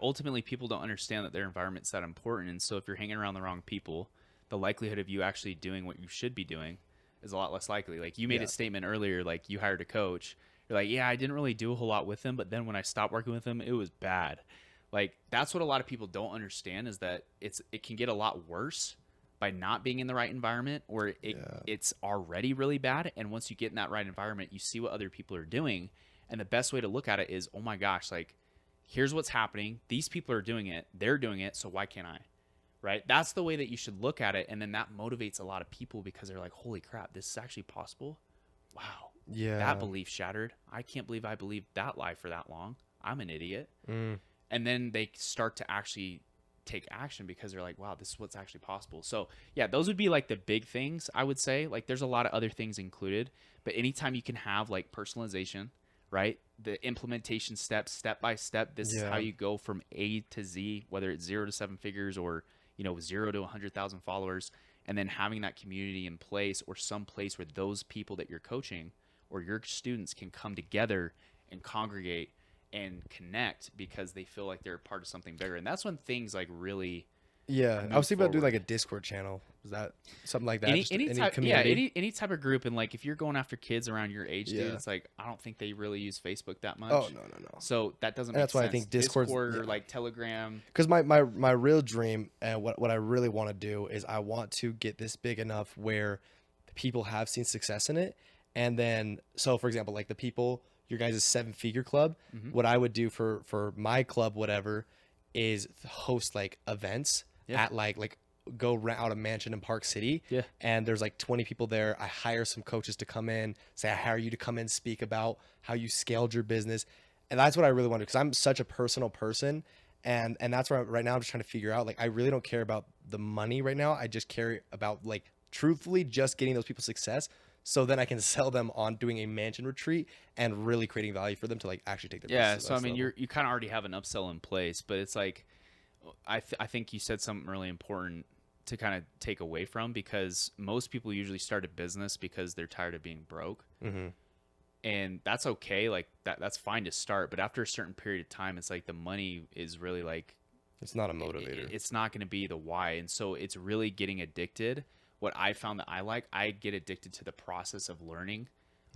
ultimately people don't understand that their environment's that important. And so if you're hanging around the wrong people, the likelihood of you actually doing what you should be doing is a lot less likely. Like you made a statement earlier, like you hired a coach. You're like, yeah, I didn't really do a whole lot with them, but then when I stopped working with them, it was bad. Like, that's what a lot of people don't understand, is that it can get a lot worse by not being in the right environment, or it's already really bad. And once you get in that right environment, you see what other people are doing. And the best way to look at it is, oh my gosh, like, here's what's happening. These people are doing it. They're doing it. So why can't I? Right? That's the way that you should look at it. And then that motivates a lot of people, because they're like, holy crap, this is actually possible. Wow. Yeah. That belief shattered. I can't believe I believed that lie for that long. I'm an idiot. And then they start to actually take action, because they're like, wow, this is what's actually possible. So yeah, those would be like the big things, I would say. Like, there's a lot of other things included, but anytime you can have like personalization, right? The implementation steps, step by step, this is how you go from A to Z, whether it's 0 to 7 figures, or, 0 to 100,000 followers, and then having that community in place, or some place where those people that you're coaching or your students can come together and congregate and connect, because they feel like they're a part of something bigger. And that's when things like really I was thinking about doing like a Discord channel. Is that something like that? Any type of group. And like, if you're going after kids around your age, dude, it's like, I don't think they really use Facebook that much. Oh, no. So that doesn't And make that's sense. why I think Discord or like Telegram. Because my real dream, and what I really want to do, is I want to get this big enough where people have seen success in it. And then, so for example, like the people, your guys' 7-figure club, what I would do for my club, whatever, is host like events at like go rent out a mansion in Park City. And there's like 20 people there. I hire some coaches to come in, say, I hire you to come in, speak about how you scaled your business. And that's what I really want to do, because I'm such a personal person. And that's where right now I'm just trying to figure out, like, I really don't care about the money right now. I just care about, like, truthfully just getting those people success, so then I can sell them on doing a mansion retreat and really creating value for them to like actually take their business to the So I next mean, level. you kind of already have an upsell in place, but it's like, I think you said something really important to kind of take away from, because most people usually start a business because they're tired of being broke. And that's okay. Like that's fine to start, but after a certain period of time, it's like the money is really like, it's not a motivator. It's not going to be the why. And so it's really getting addicted. What I found that I get addicted to the process of learning.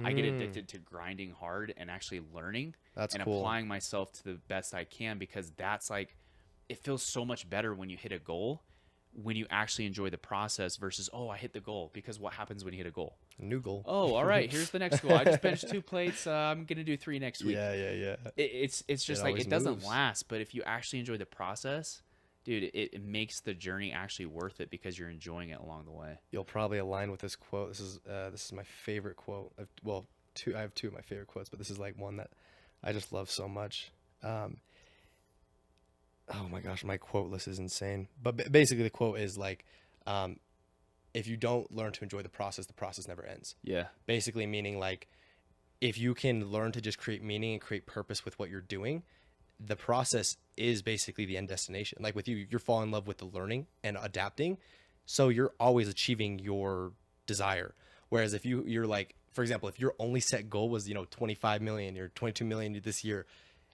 I get addicted to grinding hard and actually learning and applying myself to the best I can, because that's like, it feels so much better when you hit a goal, when you actually enjoy the process, versus, oh, I hit the goal. Because what happens when you hit a goal? New goal. Oh, all right, here's the next goal. I just benched 2 plates. I'm going to do 3 next week. Yeah. It's just like, it doesn't last. But if you actually enjoy the process, dude, it makes the journey actually worth it, because you're enjoying it along the way. You'll probably align with this quote. This is my favorite quote. I have 2 of my favorite quotes, but this is like one that I just love so much. Oh my gosh, my quote list is insane. But basically the quote is like, if you don't learn to enjoy the process never ends. Yeah. Basically meaning like, if you can learn to just create meaning and create purpose with what you're doing, the process is basically the end destination. Like with you, you're falling in love with the learning and adapting. So you're always achieving your desire. Whereas if you're like, for example, if your only set goal was, 25 million or 22 million this year,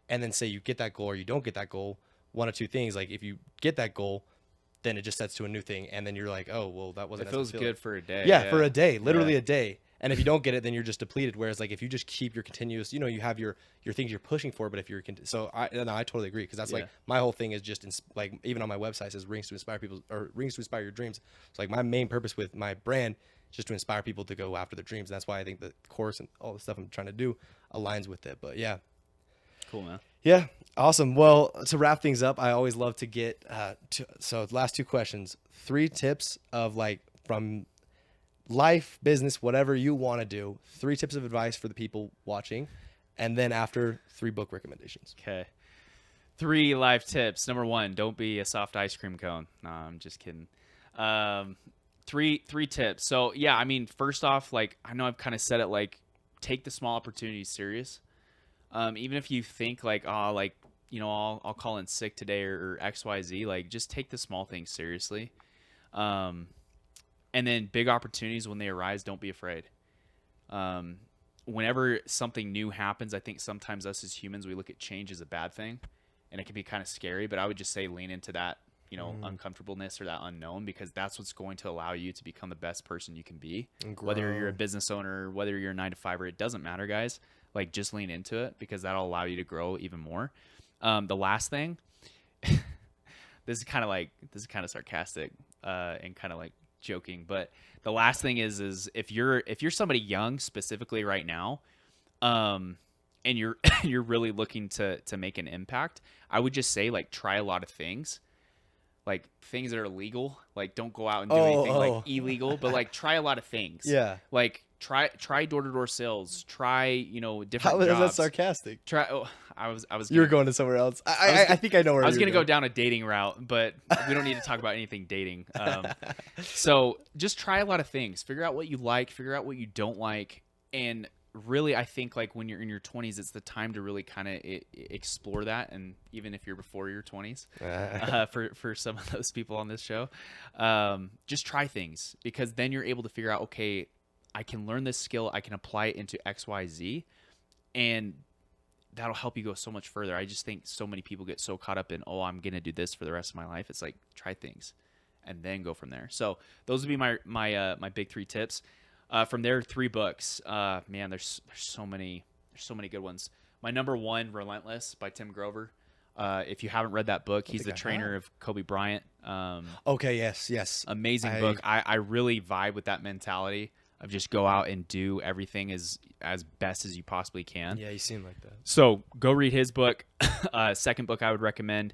and then say you get that goal or you don't get that goal, one of 2 things. Like if you get that goal, then it just sets to a new thing. And then you're like, oh, well, that wasn't, it feels good for a day. Yeah, for a day, literally a day. And if you don't get it, then you're just depleted. Whereas like, if you just keep your continuous, you have your things you're pushing for, but if you're, I totally agree. Cause that's like my whole thing is just like, even on my website it says rings to inspire people, or rings to inspire your dreams. So like my main purpose with my brand is just to inspire people to go after their dreams. And that's why I think the course and all the stuff I'm trying to do aligns with it. But yeah. Cool, man. Yeah. Awesome. Well, to wrap things up, I always love to get, so last 2 questions, 3 tips of like from life, business, whatever you want to do, 3 tips of advice for the people watching. And then after 3 book recommendations. Okay. 3 life tips. Number 1, don't be a soft ice cream cone. No, I'm just kidding. 3 tips. So yeah, I mean, first off, like, I know I've kind of said it, like, take the small opportunities serious. Even if you think like, I'll call in sick today or XYZ, like just take the small things seriously. And then big opportunities, when they arise, don't be afraid. Whenever something new happens, I think sometimes us as humans, we look at change as a bad thing, and it can be kind of scary, but I would just say lean into that, uncomfortableness or that unknown, because that's what's going to allow you to become the best person you can be. Whether you're a business owner, whether you're a 9 to 5er, it doesn't matter, guys. like just lean into it, because that'll allow you to grow even more. The last thing, this is kind of sarcastic and kind of like joking, but the last thing is if you're somebody young specifically right now, and you're you're really looking to make an impact, I would just say, like, try a lot of things. Like, things that are legal. Like, don't go out and do anything like illegal, but like try a lot of things. Yeah. Like, try door-to-door sales. Try, different How is jobs. that sarcastic? Try. Oh, I was. You were going to somewhere else. I think I know where I was you're gonna go down a dating route, but we don't need to talk about anything dating. So just try a lot of things. Figure out what you like. Figure out what you don't like. And really, I think, like, when you're in your 20s, it's the time to really kind of explore that. And even if you're before your 20s, for some of those people on this show, just try things, because then you're able to figure out, okay, I can learn this skill, I can apply it into XYZ, and that'll help you go so much further. I just think so many people get so caught up in, I'm going to do this for the rest of my life. It's like, try things and then go from there. So those would be my big 3 tips. From there, 3 books. Man, there's so many good ones. My number 1, Relentless by Tim Grover. If you haven't read that book, he's the trainer of Kobe Bryant. Okay, yes. Amazing book. I really vibe with that mentality of just go out and do everything as best as you possibly can. Yeah, you seem like that. So go read his book. Second book I would recommend.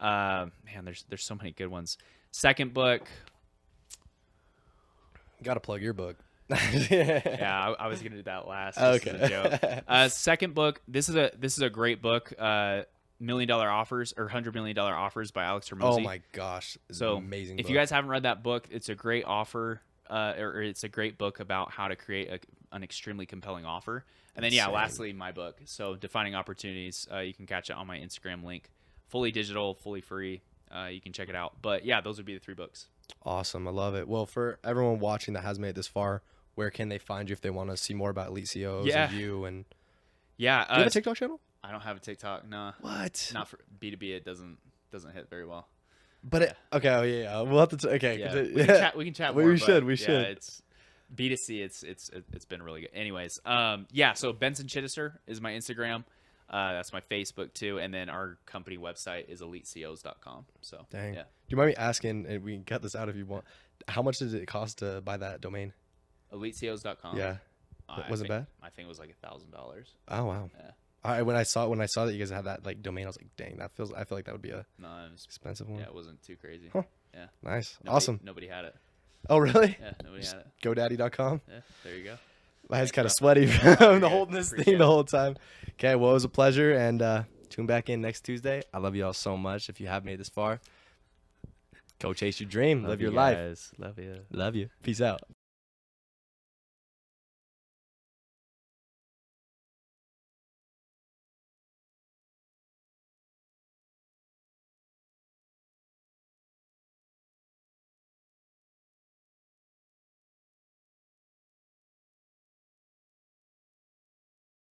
Man, there's so many good ones. Second book. Got to plug your book. Yeah, I was gonna do that last. Okay. As a joke. Second book. This is a great book. $1 Million Offers, or $100 Million Offers by Alex Hormozy. Oh my gosh, it's so an amazing. If book. you guys haven't read that book, it's a great offer. Or it's a great book about how to create an extremely compelling offer. And then lastly, my book. So Defining Opportunities. You can catch it on my Instagram link. Fully digital, fully free. You can check it out. But yeah, those would be the 3 books. Awesome, I love it. Well, for everyone watching that has made it this far, where can they find you if they want to see more about Elite CEOs and you? And do you have a TikTok channel? I don't have a TikTok. No. What? Not for B2B. It doesn't hit very well. But okay, we'll have to. Okay, yeah. We can chat more. We should. Yeah, it's B2C. It's been really good. Anyways, So Benson Chidester is my Instagram. That's my Facebook too, and then our company website is eliteCEOs.com. So dang. Yeah. Do you mind me asking? And we can cut this out if you want. How much does it cost to buy that domain? EliteCEOs.com. Yeah. Was it bad? I think it was like $1,000. Oh wow. Yeah. When I saw that you guys had that like domain, I was like, dang, I feel like that would be a expensive one. Yeah, it wasn't too crazy. Huh. Yeah. Nice. Awesome. Nobody had it. Oh really? Yeah, nobody had it. GoDaddy.com. Yeah, there you go. My head's kind of sweaty from holding this thing the whole time. Okay, well, it was a pleasure, and tune back in next Tuesday. I love you all so much. If you have made this far, go chase your dream. Live your life. Love you. Love you. Peace out.